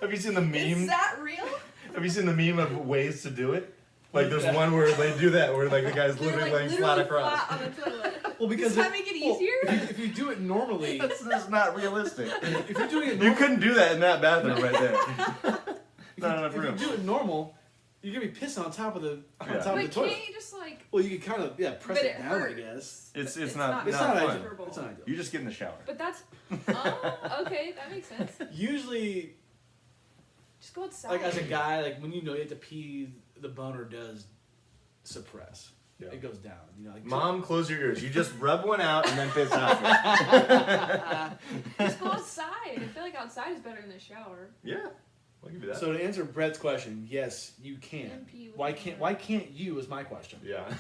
have you seen the meme? Is that real? Have you seen the meme of ways to do it? Like there's one where they do that where like the guy's They're literally like laying flat across. flat on the toilet. Well, because Does that make it easier? if you do it normally, That's not realistic. if you're doing it You normal, couldn't do that in that bathroom right there. Not enough if room. you do it normal, you're gonna be pissing on top of the Yeah. top of But the toilet. can't you just like? Well, you can kind of press But it it down, I hurts. guess. It's not It's not fun. ideal. Super It's not ideal. You just get in the shower. But that's. Oh, okay, that makes sense. Usually, Just go outside. like as a guy, like when you know you have to pee, the boner does suppress. Yeah. It goes down. You know, like Mom, close your ears. You just rub one out and then piss off. Just go outside. I feel like outside is better than the shower. Yeah, I'll give you that. So to answer Brett's question, yes, you can. MP with Why the can't boner. Why can't you? Is my question. Yeah.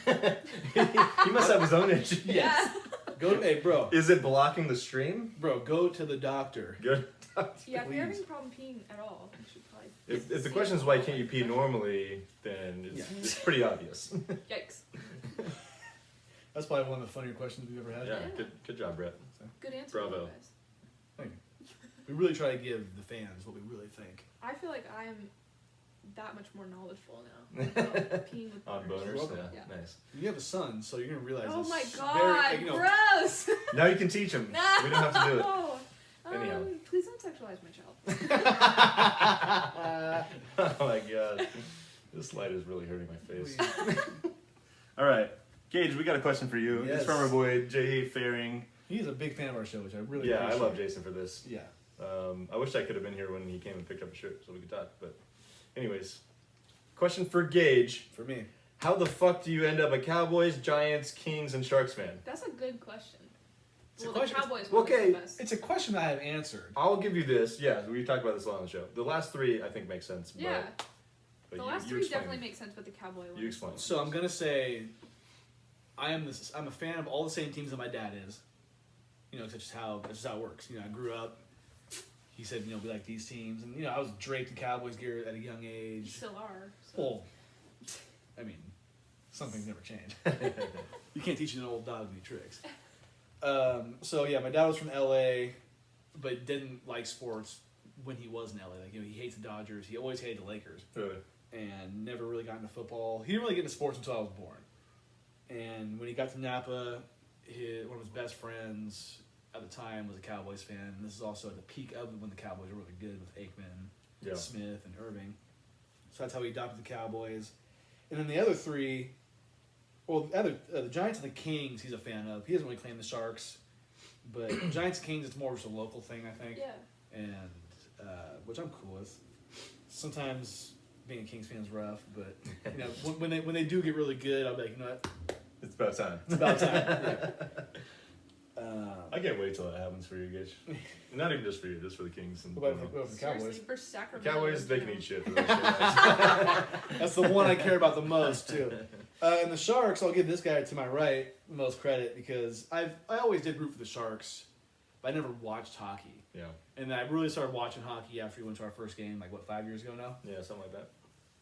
He must have his own issue. Yes. Go, hey, bro, Is it blocking the stream? go to the doctor. Good. Yeah, if you're having Please. a problem peeing at all, you should probably. If the question is why can't you pee normally, then it's pretty obvious. Yikes. That's probably one of the funnier questions we've ever had. Yeah, Yeah. good job, Brett. Good answer, Bravo. guys. We really try to give the fans what we really think. I feel like I am that much more knowledgeable now about peeing with On boners. boners, welcome. yeah, Yeah. nice. You have a son, so you're gonna realize. Oh this my very, god, like, you know, gross! Now you can teach him. No. We don't have to do it. Anyhow. Please don't sexualize my child. Oh my god. This light is really hurting my face. All right. Gage, we got a question for you. Yes. It's from our boy J.A. Faring. He's a big fan of our show, which I really Yeah, I appreciate. love Jason for this. Yeah. I wish I could have been here when he came and picked up a shirt so we could talk. But, anyways, question for Gage: For me. how the fuck do you end up a Cowboys, Giants, Kings, and Sharks fan? That's a good question. It's a Well, question- the Cowboys one okay, is the best. It's a question I have answered. I'll give you this. Yeah, we talked about this a lot on the show. The last three I think make sense. Yeah, But the you, last you three explain. definitely make sense, but the Cowboy one. You explain. So I'm gonna say, I'm a fan of all the same teams that my dad is. You know, that's just how it works. You know, I grew up. He said, you know, we like these teams, and you know, I was draped in Cowboys gear at a young You age. still are. So. Well, I mean, some things never change. You can't teach an old dog new tricks. So yeah, my dad was from LA, but didn't like sports when he was in LA. Like, you know, he hates the Dodgers. He always hated the Lakers, Really? and never really got into football. He didn't really get into sports until I was born. And when he got to Napa, one of his best friends at the time was a Cowboys fan. And this is also at the peak of when the Cowboys were really good with Aikman, Yeah. Smith, and Irving. So that's how he adopted the Cowboys. And then the other three, well, the Giants and the Kings, he's a fan of. He doesn't really claim the Sharks, but Giants and Kings, it's more just a local thing, I think. Yeah. And which I'm cool with. Sometimes being a Kings fan is rough, but you know, when they do get really good, I'll be like, you know what, It's about time. it's about time. Yeah. I can't wait till that happens for you, Gage. Not even just for you, just for the Kings. And What about the Seriously, Cowboys? for the Sacramento. Cowboys, they can you know. eat shit for those shit. That's the one I care about the most too. And the Sharks, I'll give this guy to my right the most credit because I always did root for the Sharks, but I never watched hockey. Yeah. And I really started watching hockey after we went to our first game, like what, 5 years ago now? Yeah, something like that.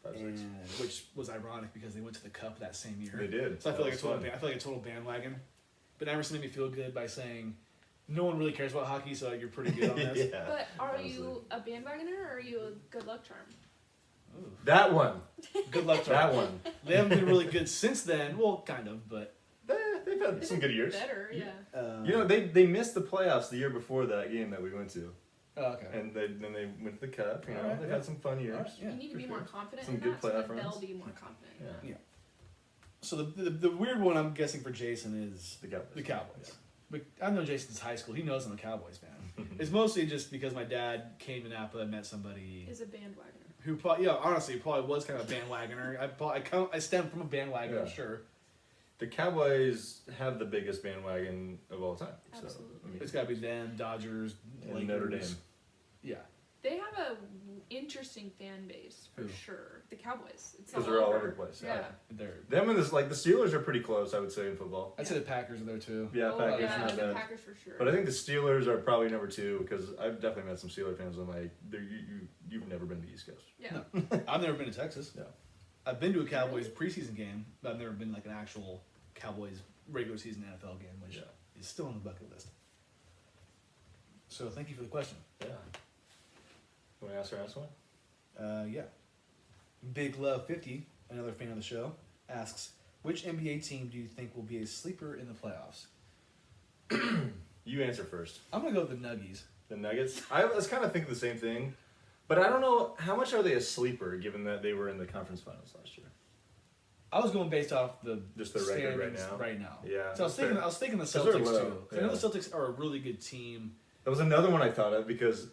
5, 6. And, which was ironic because they went to the Cup that same year. They did. So I That feel like was a total fun. I feel like a total bandwagon. But Emerson made me feel good by saying, no one really cares about hockey, so you're pretty good on this. Yeah. But are honestly. you a bandwagoner or are you a good luck charm? Ooh. That one. Good luck to That them. one. They haven't been really good since then. Well, kind of, but They've had some good years. Better, yeah. You know, they missed the playoffs the year before that game that we went to, oh, okay. and then they went to the Cup. You know, Alright, they've yeah. had some fun years. Alright, yeah, you need to for be sure. more confident Some in good that so playoff that runs. they'll be more confident. Yeah. So the weird one I'm guessing for Jason is The Cowboys. the Cowboys. But I've known Jason since high school. He knows I'm a Cowboys fan. It's mostly just because my dad came to Napa and met somebody Is a bandwagoner. who probably, honestly, probably was kind of a bandwagoner. I stem from a bandwagon, I'm Yeah. sure. The Cowboys have the biggest bandwagon of all time. So, Absolutely. I mean, It's got to be them, Dodgers, and Lakers. Notre Dame. Yeah. They have a interesting fan base for Who? sure. The Cowboys. It's Because they're all over the place. Yeah. They're, Them and this, like the Steelers are pretty close, I would say, in football. I'd say the Packers are there too. Yeah, Oh, Packers yeah, not the bad. Packers for sure. But I think the Steelers are probably number 2 because I've definitely met some Steeler fans. I'm like, you've never been to the East Coast. yeah. No. I've never been to Texas. Yeah. I've been to a Cowboys preseason game, but I've never been like an actual Cowboys regular season NFL game, which Yeah. is still on the bucket list. So thank you for the question. Yeah. You want to ask our next one? Yeah. Big Love 50, another fan of the show, asks, which NBA team do you think will be a sleeper in the playoffs? You answer first. I'm gonna go with the Nuggies. The Nuggets. I was kind of thinking the same thing, but I don't know how much are they a sleeper given that they were in the conference finals last year. I was going based off the Just the record right standings now? Right now. Yeah, So that's fair. I was thinking the 'Cause they're Celtics low, too. 'Cause I know yeah. the Celtics are a really good team. That was another one I thought of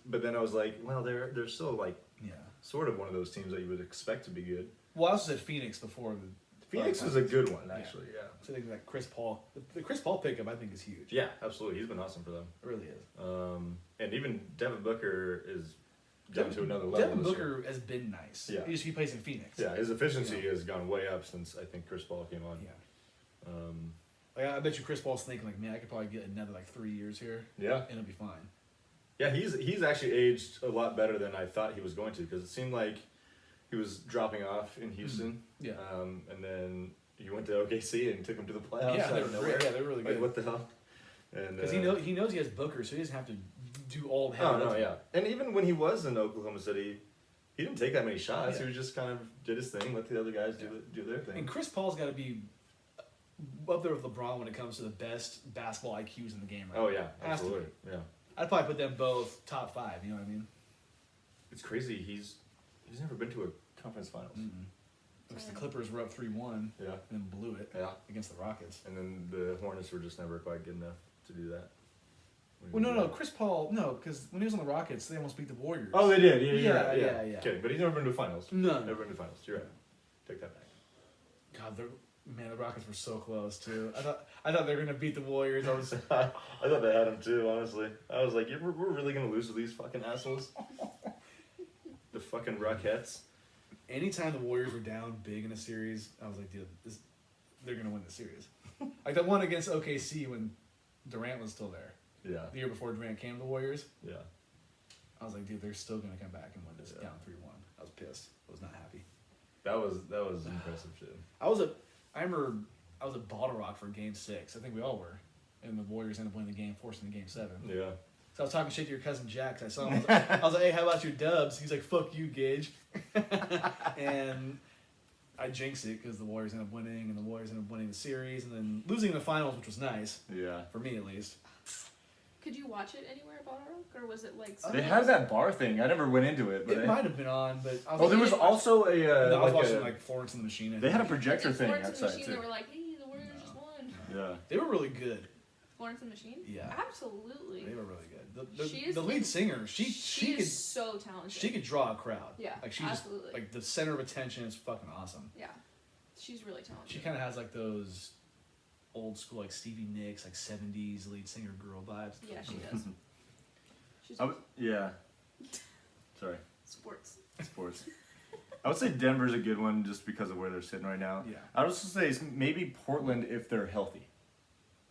but then I was like, well, they're still like Yeah. sort of one of those teams that you would expect to be good. Well, I also said Phoenix before. Phoenix is a good one, actually. Yeah. So I think that Chris Paul, the Chris Paul pickup, I think is huge. Yeah, absolutely. He's been awesome for them. It really is. And even Devin Booker is down to another level. Devin this year. Booker has been nice. Yeah. He plays in Phoenix. Yeah, his efficiency Yeah. has gone way up since I think Chris Paul came on. Yeah. Like, I bet you Chris Paul's thinking like, man, I could probably get another like 3 years here, Yeah. and it'll be fine. Yeah, he's actually aged a lot better than I thought he was going to because it seemed like he was dropping off in Houston. Yeah. And then he went to OKC and took him to the playoffs Yeah, out they're of great. nowhere. Yeah, they're really Like, good. what the hell? And Because he knows he has Booker, so he doesn't have to do all the heavy Oh no, lifting. yeah. And even when he was in Oklahoma City, he didn't take that many shots. Yeah. He was just kind of did his thing, let the other guys do their thing. And Chris Paul's got to be up there with LeBron when it comes to the best basketball IQs in the game. Right Oh now. yeah, Has to absolutely. be. Yeah. I'd probably put them both top 5. You know what I mean? It's crazy. He's never been to a conference finals. Because the Clippers were up 3-1 Yeah. and then blew it Yeah. against the Rockets. And then the Hornets were just never quite good enough to do that. Well, no, Chris Paul, no, because when he was on the Rockets, they almost beat the Warriors. Oh, they did. Yeah, Yeah, yeah, yeah, yeah. Okay, but he's never been to finals. No. Never been to finals. You're right. Take that back. God, the Rockets were so close too. I thought they were gonna beat the Warriors. I was. I thought they had him too, honestly. I was like, we're really gonna lose to these fucking assholes? The fucking Rockettes. Anytime the Warriors were down big in a series, I was like, dude, they're gonna win the series. Like that one against OKC when Durant was still there. Yeah. The year before Durant came to the Warriors, Yeah. I was like, dude, they're still gonna come back and win this Yeah. down 3-1. I was pissed. I was not happy. That was impressive too. I remember I was at Bottle Rock for Game 6. I think we all were, and the Warriors ended up winning the game, forcing the Game 7. Yeah. So I was talking shit to your cousin Jack. 'Cause I saw him. I was like, hey, how about your Dubs? He's like, fuck you, Gage. And I jinxed it because the Warriors ended up winning, and the Warriors ended up winning the series, and then losing in the finals, which was nice, Yeah. for me at least. Could you watch it anywhere at Bottle Rock, or was it like? They had that bar thing. I never went into it, but It might have been on, but I was Oh, there was like, also a. no, I was like watching a like Florence and the Machine. I they had a think. projector Did thing Florence and the outside Machine, too. they were like, hey, the Warriors just won. Yeah. They were really good. Florence and the Machine? Yeah. Absolutely. They were really good. She is The lead singer, she She could is so talented. she could draw a crowd. Yeah, like she absolutely. just like the center of attention is fucking awesome. Yeah, she's really talented. She kind of has like those old school like Stevie Nicks like 70s lead singer girl vibes. Yeah, she does. She's Yeah. Sorry. sports. Sports. I would say Denver's a good one just because of where they're sitting right now. Yeah. I would also say maybe Portland if they're healthy.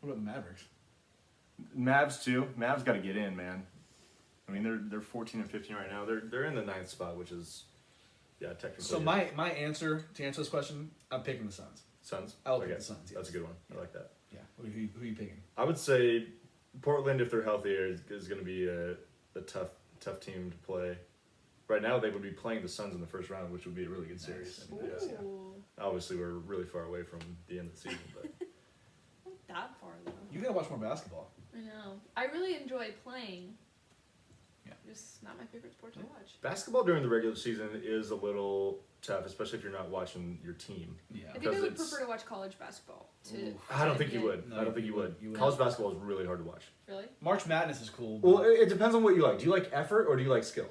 What about the Mavericks? Mavs too. Mavs got to get in, man. I mean, they're 14 and 15 right now. They're in the 9th spot, which is, yeah, technically. So my answer to answer this question, I'm picking the Suns. Suns. I will pick the Suns. Yes. That's a good one. I like that. Yeah. Who are you picking? I would say Portland, if they're healthier, is going to be a tough team to play. Right now, they would be playing the Suns in the first round, which would be a really good series. Nice. Yeah. Yeah. Ooh, Obviously, we're really far away from the end of the season, but not that far though. You gotta watch more basketball. I know. I really enjoy playing. Yeah. Just not my favorite sport to watch. basketball during the regular season is a little tough, especially if you're not watching your team. Yeah. I think Because I would it's- prefer to watch college basketball. Ooh. I don't think you NBA. would. No, I don't think you would. you would. College basketball is really hard to watch. Really? March Madness is cool. But Well, it depends on what you like. Do you like effort or do you like skill?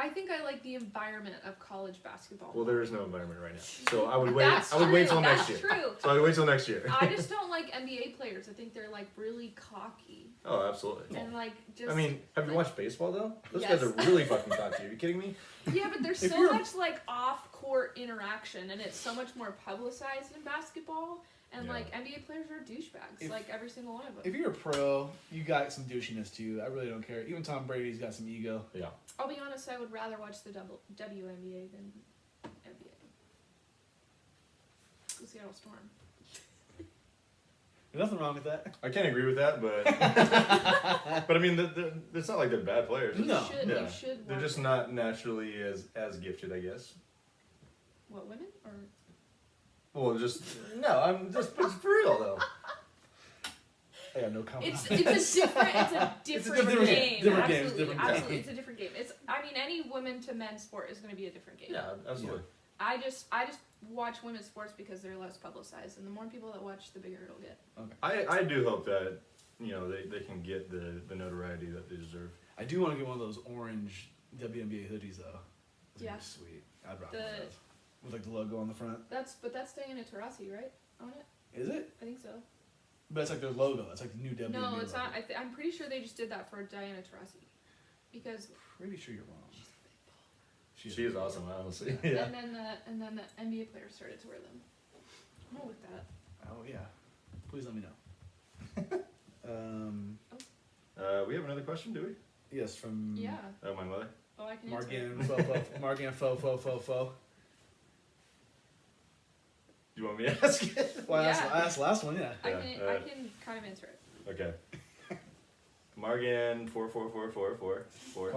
I think I like the environment of college basketball. Well, there is no environment right now, so I would wait. That's I would wait true, till next that's year. true. So I would wait till next year. I just don't like NBA players. I think they're like really cocky Oh, absolutely. and like just. I mean, have you watched baseball though? Those Yes. guys are really fucking cocky. Are you kidding me? Yeah, but there's If so you're- much like off-court interaction, and it's so much more publicized in basketball. And Yeah. like NBA players are douchebags, If- like every single one of them. if you're a pro, you got some douchiness too. I really don't care. Even Tom Brady's got some ego. Yeah. I'll be honest, I would rather watch the WNBA than NBA. The Seattle Storm. There's nothing wrong with that. I can't agree with that, but but I mean, it's not like they're bad players. No. Yeah. You should They're work just not naturally as gifted, I guess. What, women? Or Well, just no. I'm just it's for real though. I got no comment. it's a different different game. game. Different game, Absolutely, different absolutely, game. it's a different game. It's I mean any women to men's sport is going to be a different game. Yeah, absolutely. I just watch women's sports because they're less publicized, and the more people that watch, the bigger it'll get. I do hope that they can get the notoriety that they deserve. I do want to get one of those orange WNBA hoodies though. Those Yeah. would be sweet. I'd rock The- one of those. With like the logo on the front. That's Diana Taurasi, right? On it, Is it? I think so. But it's like their logo. It's like the new WNBA No, it's logo. not. I'm pretty sure they just did that for Diana Taurasi, because Pretty sure you're wrong. She is awesome, honestly. Yeah. and then the NBA players started to wear them. I'm gonna look that up. Oh yeah. Please let me know. We have another question, do we? Yes, from Yeah. Oh, my mother. Oh, I can answer. it. Margan Fo. Do you want me to ask it? Well, Yeah. I asked the last one, yeah. I Yeah, can kind of answer it. Okay. Margan 44444.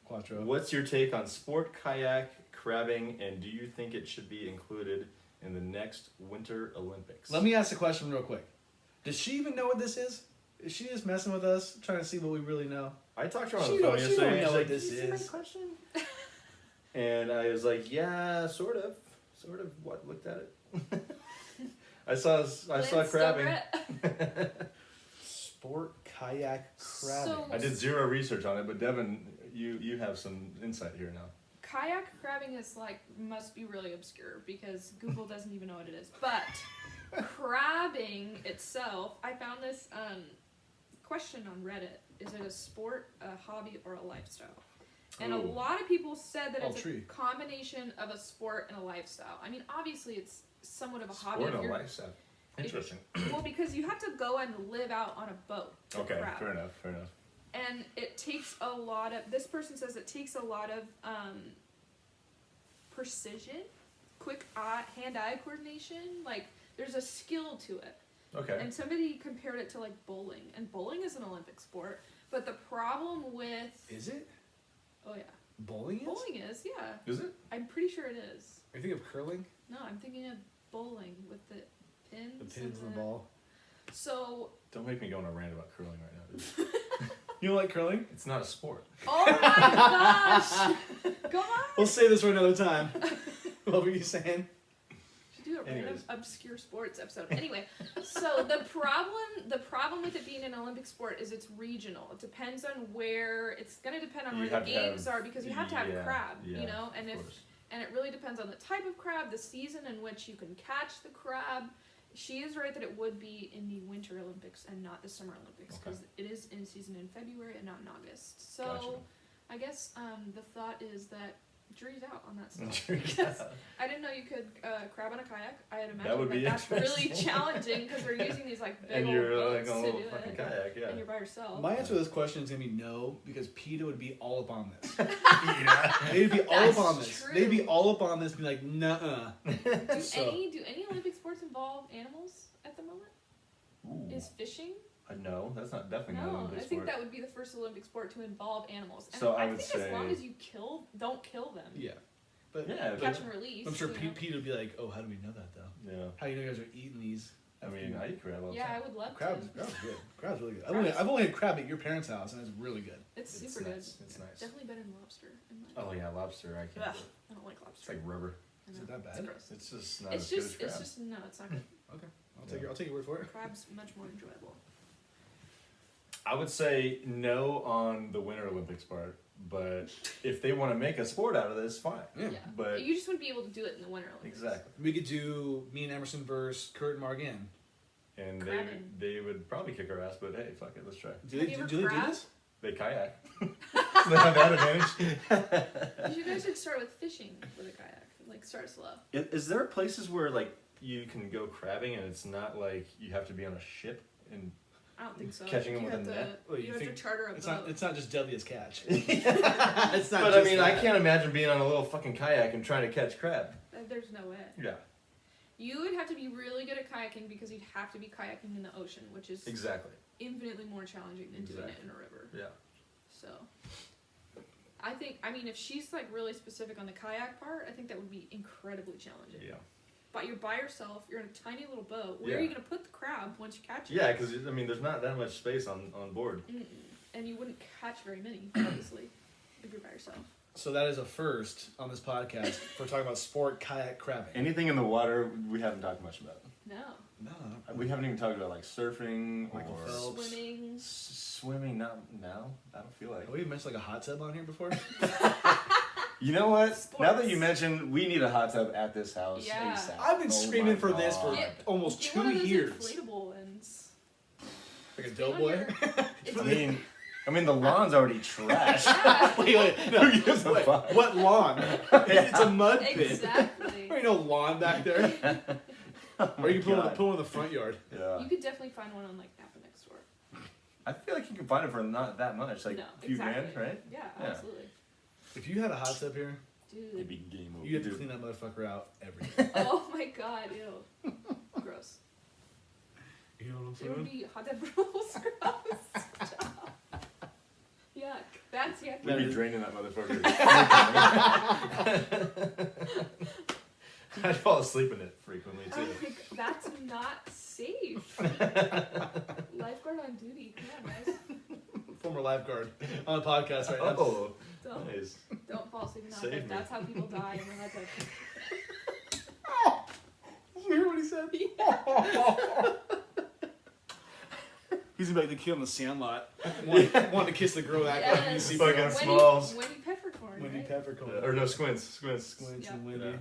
Quattro. What's your take on sport kayak crabbing, and do you think it should be included in the next Winter Olympics? Let me ask a question real quick. Does she even know what this is? Is she just messing with us, trying to see what we really know? I talked to her on She the phone don't yesterday. know and she's what like, this "Can you see my is." question?" And I was like, "Yeah, sort of. What? Looked at it. I saw Still crabbing. Brett. Sport kayak crabbing. So- I did zero research on it, but Devin, you have some insight here now. Kayak crabbing is must be really obscure because Google doesn't even know what it is. But crabbing itself, I found this question on Reddit: is it a sport, a hobby, or a lifestyle? And a Ooh. lot of people said that All it's three. a combination of a sport and a lifestyle. I mean, obviously, it's somewhat of a hobby. Sport if and you're- lifestyle. Interesting. Well, because you have to go and live out on a boat to Okay, crab. fair enough. And it takes a lot of, this person says it takes a lot of precision, quick hand-eye coordination. Like, there's a skill to it. Okay. And somebody compared it to, bowling. And bowling is an Olympic sport. But the problem with... Is it? Oh, yeah. Bowling is? Bowling is, yeah. Is it? I'm pretty sure it is. Are you thinking of curling? No, I'm thinking of bowling with the pins. The pins and the ball. So, Don't make me go on a rant about curling right now, dude. You don't like curling? It's not a sport. oh my gosh! Come on! We'll save this for another time. What were you saying? Should do a random Anyways. obscure sports episode. Anyway, so the problem with it being an Olympic sport is it's regional. It depends on where. It's going to depend on You where the have to games have- are because you have to have yeah, crab, yeah, you know, and of if course. and it really depends on the type of crab, the season in which you can catch the crab. She is right that it would be in the Winter Olympics and not the Summer Olympics Okay. because it is in season in February and not in August. So Gotcha. I guess the thought is that jury's out on that stuff. Jury's because out. I didn't know you could crab on a kayak. I had That imagined would be that's really interesting. challenging because they're using these big And old you're boats like on a to little do fucking it, kayak, yeah. and you're by yourself. My answer to this question is gonna be no, because PETA would be all up on this. Yeah. They'd be all That's up on this. true. They'd be all up on this, be like, nuh-uh. do So- any Olympic sports involve animals at the moment? Ooh. Is fishing? No, that's not definitely not an No, Olympic I think sport. that would be the first Olympic sport to involve animals. And So I I would think as long say- as you don't kill them. Yeah. But Yeah, Catch and release. I'm sure you know? PETA would be like, oh, how do we know that, though? Yeah. How do you know you guys are eating these? I mean, I eat crab all the Yeah, I time. would love Crab's to. good. Crab's really good. Crab is- I've only had crab at your parents' house, and it's really good. It's It's super nice. good. It's nice. Definitely better than lobster. In my Oh yeah, lobster. I can't. Ugh, do it. I don't like It's lobster. like rubber. I Is know. it that It's bad? gross. It's just not It's as good as just, crab. it's just, no, it's not good. Okay. I'll take your word for it. Crab's much more enjoyable. I would say no on the Winter Olympics part, but if they want to make a sport out of this, fine. Yeah. Yeah. But You just wouldn't be able to do it in the Winter Olympics. exactly, We could do me and Emerson versus Kurt and Margan. and Crabbing. they would probably kick our ass, but hey, fuck it, let's try. Do Have they you ever do, they do crabbed? this? They kayak, so they have that advantage. You guys should start with fishing with a kayak. Like, start slow. Is there places where like you can go crabbing and it's not like you have to be on a ship and I don't think so. Catching I think them you with have a to, net? Well, you you have think to charter a It's boat. not just deadliest catch. It's not but I just mean, that. I can't imagine being on a little fucking kayak and trying to catch crab. There's no way. Yeah. You would have to be really good at kayaking because you'd have to be kayaking in the ocean, which is Exactly. infinitely more challenging than doing it Exactly. in a river. Yeah. So, I mean, if she's like really specific on the kayak part, I think that would be incredibly challenging. Yeah. But you're by yourself, you're in a tiny little boat. Where are Yeah. you going to put the crab once you catch it? Yeah, because I mean, there's not that much space on board. Mm-mm. And you wouldn't catch very many, obviously, if you're by yourself. So that is a first on this podcast for talking about sport kayak crabbing. Anything in the water we haven't talked much about. No. No, We haven't even talked about like surfing Michael or Phelps. Swimming. swimming. Not now. I don't feel like. have we mentioned like a hot tub on here before? You know what? Now that Sports. you mentioned, we need a hot tub at this house Yeah. ASAP. I've been Oh screaming my for this for God. Get- almost Get 2 one of those years. inflatable ones. Like a Get on doughboy. your- I mean, the lawn's already trash. Yeah, wait, no. Who gives a Wait, fuck? what lawn? It's a mud pit. exactly. There ain't no lawn back there. Oh Or you can my put God. one in the front yard. Yeah. You could definitely find one on like Napa next door. I feel like you can find it for not that much, like No, a few exactly. grand, right? Yeah, Yeah. absolutely. If you had a hot tub here, It'd Dude. be game over. you have to Dude. clean that motherfucker out every day. Oh my god, ew. Gross. You know what I'm It would saying? be hot tub rules. Gross. Yuck. That's yucky. We'd be draining that motherfucker. I'd fall asleep in it frequently Oh too. my god, that's not safe. Lifeguard on duty. Come on, guys. Former lifeguard on the podcast right now. Oh, Don't, nice. don't fall asleep in hot Save tub. me. That's how people die in the hot tub. Did you hear what he said? He's gonna be like the kid on the Sandlot. Wanting to kiss the girl that Yes. you see Fucking Wendy, Smalls. Wendy Peppercorn, Wendy right? Peppercorn. Or no, Squints. Squints Yeah. and Wendy. Yeah.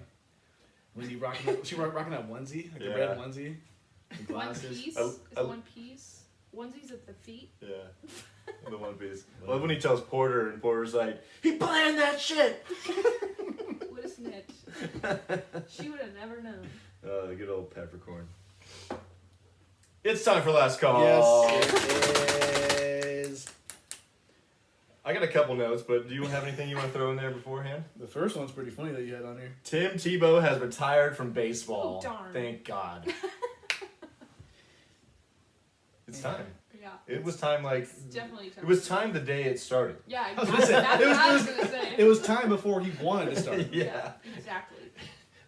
Wendy rocking that, she rocking that onesie, like the Yeah. red onesie. The One glasses. piece. I- Is I- one piece. Onesies at the feet. Yeah. The One Piece. I love when he tells Porter, and Porter's like, he planned that shit! What a snitch. She would have never known. The good old peppercorn. It's time for last call. Yes, it is. I got a couple notes, but do you have anything you want to throw in there beforehand? The first one's pretty funny that you had on here. Tim Tebow has retired from baseball. Oh, darn. Thank God. It's Yeah. time. Yeah. It was time, like, It's definitely time. it was time the day it started. Yeah, was exactly. gonna say, That's it what I was- was gonna say. It was time before he wanted to start. Yeah. Exactly.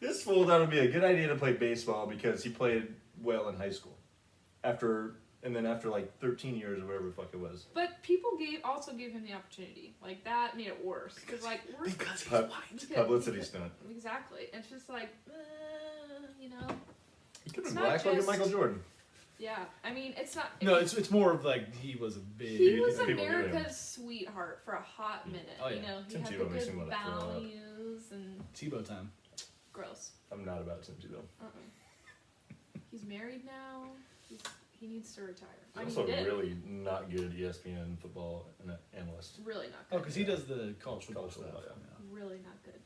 This fool thought it would be a good idea to play baseball because he played well in high school. After like 13 years or whatever the fuck it was. But people also gave him the opportunity. Like that made it worse. Because like we're Because he's Pub- white. because- Publicity because- stunt. Exactly. It's just like, you know. He could It's have not black like just- Michael Jordan. Yeah. I mean, it's not. No, it's more of like he was a big. He was people knew him. America's sweetheart for a hot minute. Oh, yeah. You know, he Tim had Tebow the makes good me wanna throw up. values and Tebow time. gross. I'm not about Tim Tebow. He's married now. He needs to retire. I mean, He's he also did. really not good ESPN football analyst. Really not Oh, good. because he does the college football College stuff. football, Really not good.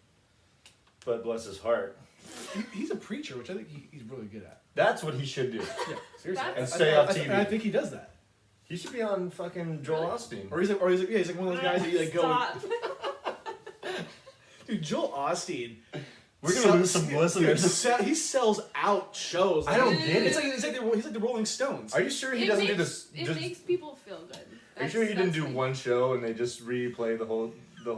But bless his heart. He's a preacher, which I think he's really good at. That's what he should do. Yeah, seriously. That's- And stay off TV. I think he does that. He should be on fucking Joel Osteen. Or he's like one of those guys that you like go. Stop. Dude, Joel Osteen. We're gonna lose some Dude, listeners. he sells out shows. I don't get It's it. like he's like the Rolling Stones. Are you sure he It doesn't do makes- this? It Just, makes people feel good. are you sure he didn't That's do the- one show and they just replay the whole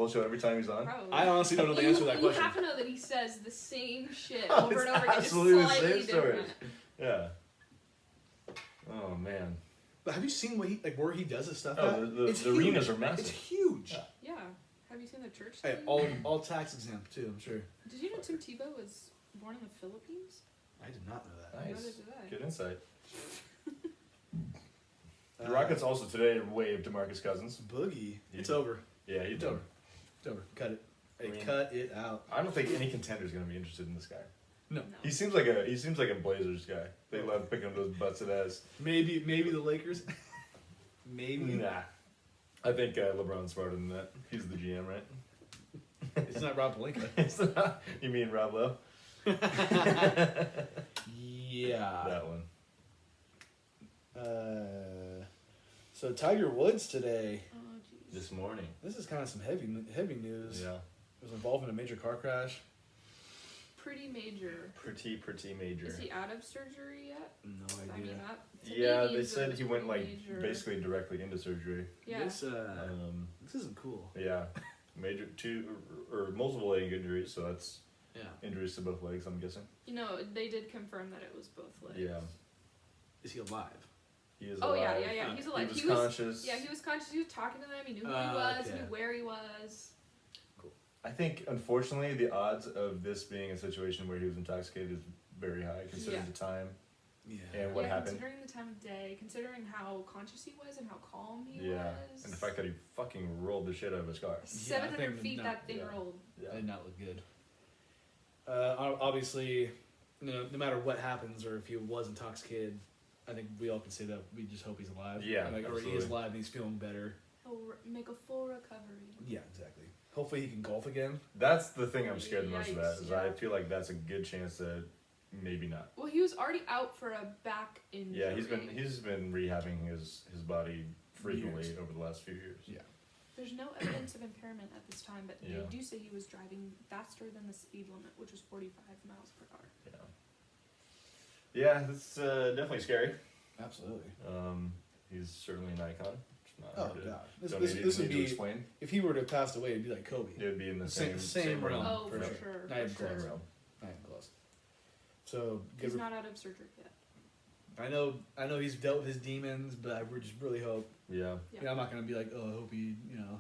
show every time he's on? Probably. I honestly don't know the answer to that You question. have to know that he says the same shit Oh, over it's and over again, just absolutely the slightly same story. different. Yeah. Oh man. But have you seen what where he does his stuff Oh, at? the It's arenas huge. are massive. It's huge. Yeah. Yeah. Have you seen the church Hey, thing? all tax exempt too. I'm sure. Did you know Tim Tebow was born in the Philippines? I did not know that. Neither Nice. did I. Good insight. The Rockets also today waived DeMarcus Cousins. Boogie. Yeah. It's over. Yeah, he's It's done. over. It's over. Cut it. Hey, I mean- cut it out. I don't think any contender's gonna be interested in this guy. No. He seems like a Blazers guy. They love picking up those butts of ass. Maybe the Lakers. Maybe. Nah. I think LeBron's smarter than that. He's the GM, right? It's not Rob Pelinka. It's not- you mean Rob Lowe? Yeah. That one. So Tiger Woods today. Oh, jeez. This morning. This is kind of some heavy news. Yeah. It was involved in a major car crash. pretty major. Pretty major. Is he out of surgery yet? No I mean, idea. that, to Yeah, me they means said it he was went pretty like major. basically directly into surgery. Yeah. This isn't cool. Yeah, major two or multiple leg injuries, so that's Yeah. injuries to both legs. I'm guessing. You know, they did confirm that it was both legs. Yeah, Is he alive? he is Oh alive. yeah. He's alive. He was conscious. Yeah, he was conscious. He was talking to them. He knew who he was. He Okay. knew where he was. I think, unfortunately, the odds of this being a situation where he was intoxicated is very high, considering Yeah. the time Yeah. and what yeah, happened. considering the time of day, considering how conscious he was and how calm he Yeah, was. and the fact that he fucking rolled the shit out of his car. 700 think feet not- that thing yeah. rolled. Yeah, Did not look good. Obviously, no matter what happens or if he was intoxicated, I think we all can say that we just hope he's alive. Yeah, or he is absolutely. alive and he's feeling better. He'll make a full recovery. Yeah, exactly. Hopefully he can golf again. that's the thing I'm scared most about. Yikes, Is I yeah. feel like that's a good chance that maybe not. Well, he was already out for a back injury. Yeah, he's been rehabbing his body frequently Years. over the last few years. Yeah. There's no evidence of impairment at this time, but Yeah. they do say he was driving faster than the speed limit, which was 45 miles per hour. Yeah, it's definitely scary. Absolutely. He's certainly an icon. It's not Oh hard to- god. don't This need would to be explain. if he were to have passed away, it'd be like Kobe. It would be in the Same- same same realm. Oh, for sure. sure. Not even For close. sure. Not even close. So He's good. not out of surgery yet. I know he's dealt with his demons, but I would just really hope. Yeah. Yeah. You know, I'm not gonna be like, oh, I hope he,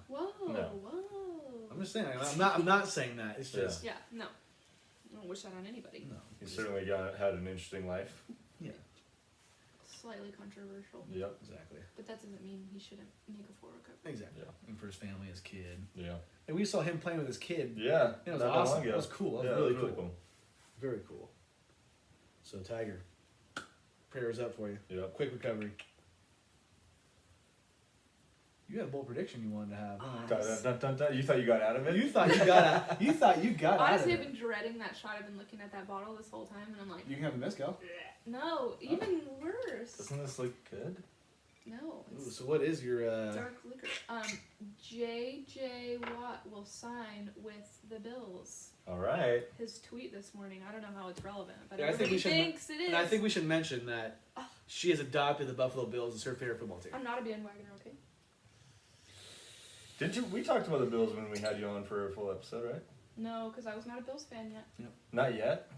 Whoa, No. whoa. I'm just saying. I'm not saying that. It's Yeah. just Yeah, no. I don't wish that on anybody. no. He's It's certainly had an interesting life. yeah, Slightly controversial. Yep. exactly, But that doesn't mean he shouldn't make a full recovery. exactly. Yeah. And for his family, his kid, Yeah. and we saw him playing with his kid. Yeah. It was not that awesome. long ago. That was cool. That Yeah, was it really was cool. Very cool. So Tiger, prayers up for you. Yep. Quick recovery. You had a bold prediction you wanted to have. huh? Dun, dun, dun, dun, dun. You thought you got out of it? You thought you got out. You thought you got Honestly, out I've of been dreading that shot. I've been looking at that bottle this whole time, and I'm like, it. You can have the mezcal. no, even worse. Doesn't this look good? No, Ooh, it's so what is your? dark liquor. J.J. Watt will sign with the Bills. All right. His tweet this morning. I don't know how it's relevant, but Yeah, I think everybody we should- thinks it is. And I think we should mention that Oh. she has adopted the Buffalo Bills as her favorite football team. I'm not a bandwagoner, okay? Did you? We talked about the Bills when we had you on for a full episode, right? No, because I was not a Bills fan yet. Not yet.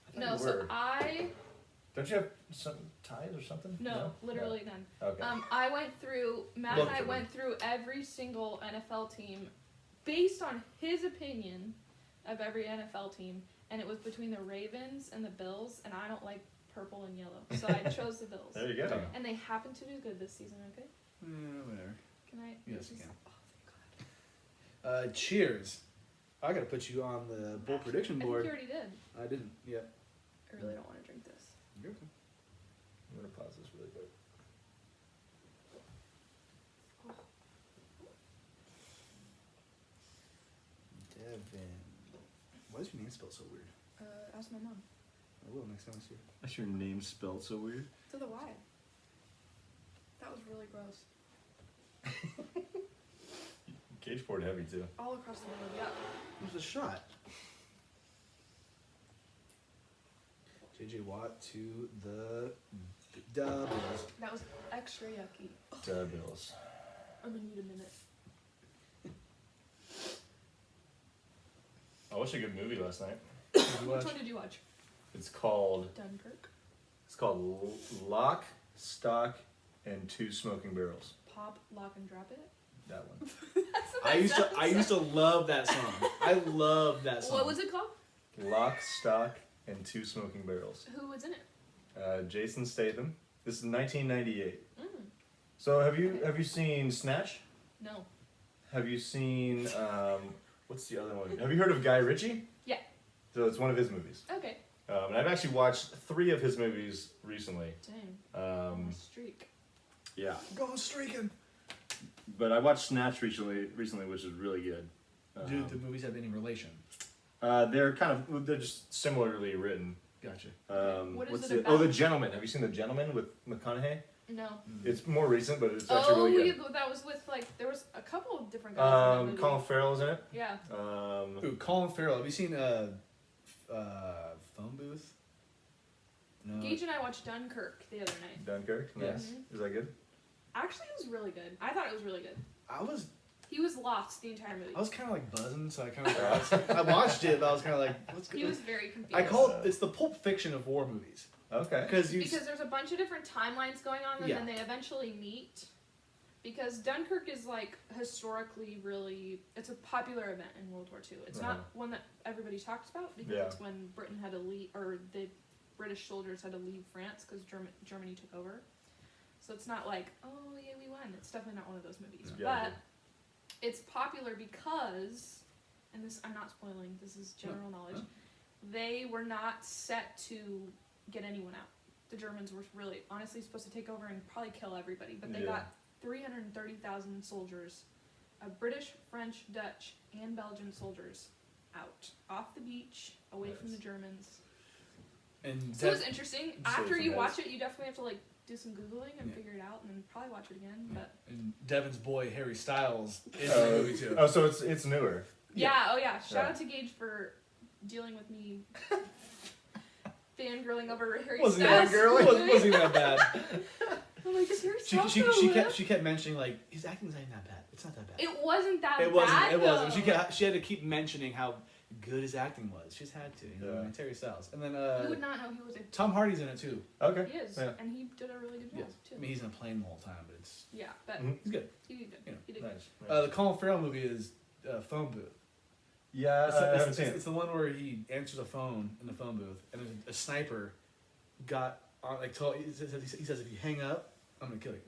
I thought No, you so were. Don't you have some ties or something? no, literally none. No? Okay. I went through Matt Both and I of them. went through every single NFL team based on his opinion of every NFL team, and it was between the Ravens and the Bills, and I don't like purple and yellow, so I chose the Bills. There you go. And they happen to do good this season. Okay, Whatever. can I? Yes, you just- can. Oh, thank God. Cheers. I gotta put you on the bold prediction I think board. you already did. I didn't. Yeah. I really don't want to drink this. You're okay. I'm gonna pause this really quick. Devin. Why is your name spelled so weird? Ask my mom. I will next time I see her. That's your name spelled so weird. To the Y. That was really gross. Cage poured heavy too. All across the board. Yeah. There's a shot. JJ Watt to the Bills. That was extra yucky. Bills. I'm gonna need a minute. I watched a good movie last night. Which one did you watch? It's called Dunkirk. Lock, Stock, and Two Smoking Barrels. Pop, lock, and drop it. That one. That's what I that used to sounds love that song. I love that like. song. What was it called? Lock, Stock, and Two Smoking Barrels. Who was in it? Jason Statham. This is 1998. Mm, So have you seen Snatch? no. Have you seen what's the other one? Have you heard of Guy Ritchie? Yeah. So it's one of his movies. Okay. And I've actually watched 3 of his movies recently. Dang. Streak. Yeah. Go streaking. But I watched Snatch recently, which is really good. Do the movies have any relation? They're just similarly written. Gotcha. What is what's it the, about? Oh, The Gentleman. Have you seen The Gentleman with McConaughey? No. It's more recent, but it's actually really good. That was with there was a couple of different guys in that movie. Colin Farrell's in it. Yeah. Ooh, Colin Farrell. Have you seen Phone Booth. No. Gage and I watched Dunkirk the other night. Dunkirk. Nice. Yes. Is that good? Actually, it was really good. I thought it was really good. I was He was lost the entire movie. kind of like buzzing, so I kind of I watched it, but I was kind of like, what's He good? was very confused. I call it's the Pulp Fiction of war movies Okay. because Because there's a bunch of different timelines going on, and Yeah. then they eventually meet. Because Dunkirk is like historically really, it's a popular event in World War II. It's Uh-huh. not one that everybody talks about because Yeah. it's when Britain had to leave, or the British soldiers had to leave France because Germany took over. So it's not like, oh yeah, we won. It's definitely not one of those movies. Yeah, But it's popular because, and this I'm not spoiling. This is general knowledge. They were not set to get anyone out. The Germans were really, honestly, supposed to take over and probably kill everybody, but they Yeah. got 330,000 soldiers, British, French, Dutch, and Belgian soldiers out off the beach, away from the Nice. Germans. and So it was interesting. After some you heads. watch it, you definitely have to like do some googling and Yeah. figure it out, and then probably watch it again. But and Devin's boy Harry Styles is in Oh, the movie too. Oh, so it's newer. yeah, oh yeah, shout Yeah. out to Gage for dealing with me fangirling over Harry Wasn't Styles. wasn't even that bad. I'm like, is Harry She, Styles she, gonna she live? kept mentioning like his acting's not that bad. It's not that bad. It wasn't that It wasn't. bad. It wasn't. though. She had to keep mentioning how good his acting was. She's had to. You know, Yeah. I mean, Terry Styles, and then You would not know he was a. Tom Hardy's in it too. Okay. He is, Yeah. and he did a really good job Yes. too. I mean, he's in a plane the whole time, but it's Yeah, but Mhm. he's good. he did good. Yeah. He did Nice. The Colin Farrell movie is Phone Booth. Yeah, It's, I it's- haven't seen it's it. the one where he answers a phone in the phone booth, and there's a sniper got on like he says if you hang up, I'm gonna kill you.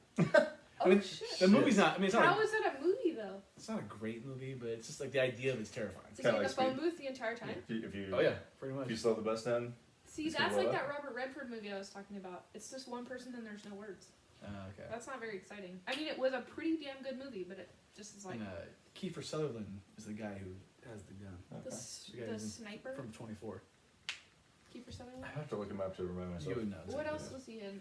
Oh I mean, shit! the movie's not. I mean, it's not. How Like, is that a movie though? it's not a great movie, but it's just like the idea of it's terrifying. Is he Kinda in the like phone Speed. booth the entire time? If you Oh yeah, pretty much. if you slow the bus down. See, It's gonna that's blow like up? that Robert Redford movie I was talking about. It's just one person and there's no words. Okay. That's not very exciting. I mean, it was a pretty damn good movie, but it just is like And Kiefer Sutherland is the guy who has the gun the, Okay. The guy the who's in- sniper. from 24. Kiefer Sutherland. I have to look him up to remind myself. You would know. What else was he in?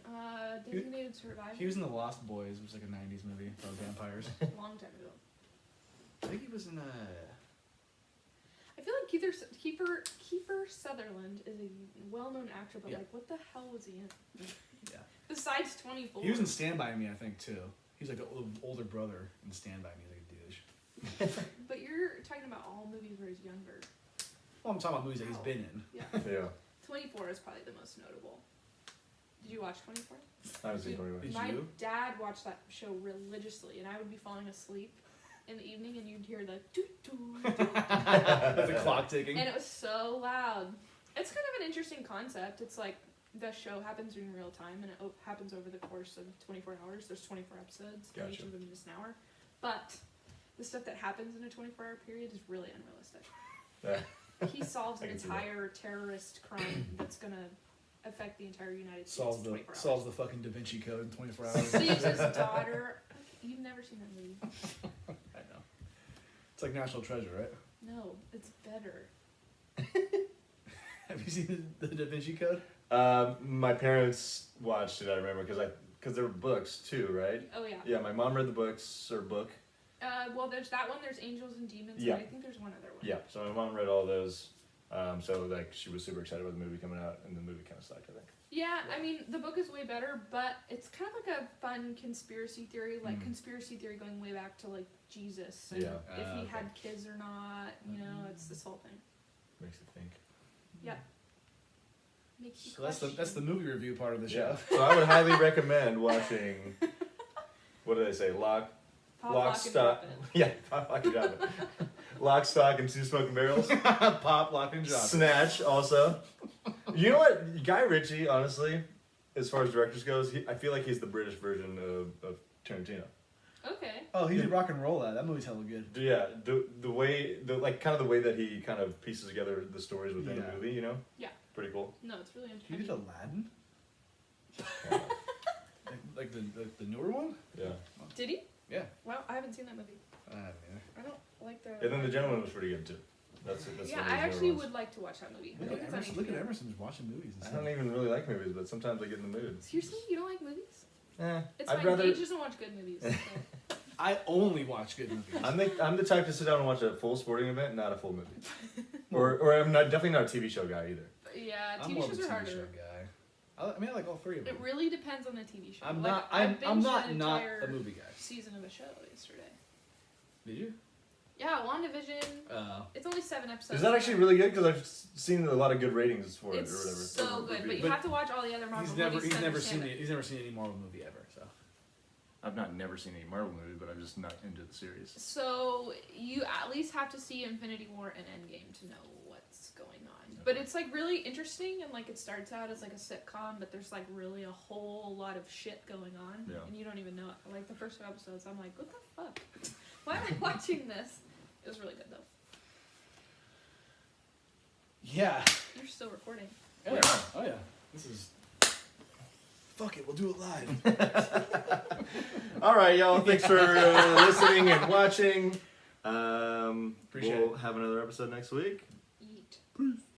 Designated Survivor. He was in The Lost Boys, which was like a 90s movie about vampires. Long time ago. I think he was in I feel like Kiefer Sutherland is a well-known actor, but Yeah. like, what the hell was he in? Yeah. Besides 24. He was in Stand By Me, I think, too. He was like an older brother in Stand By Me, like a douche. But you're talking about all movies where he's younger. Well, I'm talking about movies that he's been in. Yeah. Yeah, 24 is probably the most notable. Did you watch 24? I haven't seen 21. Did My you? dad watched that show religiously, and I would be falling asleep in the evening, and you'd hear the doo doo, With the clock ticking. and it was so loud. It's kind of an interesting concept. It's like the show happens in real time, and it happens over the course of 24 hours. There's 24 episodes, and each Gotcha. of them is an hour. But the stuff that happens in a 24-hour period is really unrealistic. Yeah. He solves I an can see that. entire terrorist crime that's gonna affect the entire United States Solves in the 24 hours. solves the fucking Da Vinci Code in 24 hours. Saves his daughter. You've never seen that movie. I know. It's like National Treasure, right? No, it's better. Have you seen the Da Vinci Code? My parents watched it. I remember because there were books too, right? Oh yeah. Yeah, my mom read the books or book. Well, there's that one. There's Angels and Demons. Yeah. And I think there's one other one. Yeah, so my mom read all those. So like she was super excited about the movie coming out, and the movie kind of sucked. I think. Yeah, I mean the book is way better, but it's kind of like a fun conspiracy theory, like conspiracy theory going way back to like Jesus and Yeah. if he Okay. had kids or not. You know, it's this whole thing. Makes you think. Yeah. Makes you So that's the question. movie review part of the Yeah. show. So I would highly recommend watching. What did they say? Pop, Lock, lock, and stock. drop it. Yeah, Pop, Lock, and Drop It. Lock, Stock, and Two Smoking Barrels. Pop, lock, and drop. Snatch also. You know what? Guy Ritchie, honestly, as far as directors goes, I feel like he's the British version of Tarantino. Okay. Oh, he's a rock and roll that. That movie's hella good. Yeah, the way the way that he kind of pieces together the stories within Yeah. the movie, you know? Yeah. Pretty cool. No, it's really He did interesting. Aladdin? like the newer one? Yeah. Did he? Yeah. Well, I haven't seen that movie. I don't know. I don't like the. And then the gentleman was pretty good too. That's Yeah, one of I those actually newer ones. would like to watch that movie. I Look think at it's on Emerson. Look at HBO. Emerson just watching movies. And I stuff. don't even really like movies, but sometimes I get in the mood. Seriously, you don't like movies? It's I'd fine. rather. Gage doesn't watch good movies. So. I only watch good movies. I'm the type to sit down and watch a full sporting event, not a full movie. Or I'm not definitely not a TV show guy either. But yeah, I'm TV more of a shows are TV harder. show guy. I mean, I like all three of them. It really depends on the TV show. I'm Like, not. I I'm binged not an not entire a movie guy. season of a show yesterday. Did you? Yeah, WandaVision. It's only 7 episodes. Is that actually really good? Because I've seen a lot of good ratings for it It's or whatever. so good, but you But have to watch all the other Marvel He's never. movies. He's to never seen. understand it. He's never seen any Marvel movie ever. So. I've never seen any Marvel movie, but I'm just not into the series. So you at least have to see Infinity War and Endgame to know what's going on. But it's like really interesting, and like it starts out as like a sitcom, but there's like really a whole lot of shit going on, Yeah. and you don't even know it. Like the first 2 episodes, I'm like, what the fuck? Why am I watching this? It was really good though. Yeah. You're still recording. Oh yeah. Oh yeah. This is. Fuck it. We'll do it live. All right, y'all. Thanks for listening and watching. Appreciate We'll it. have another episode next week. Eat. Peace.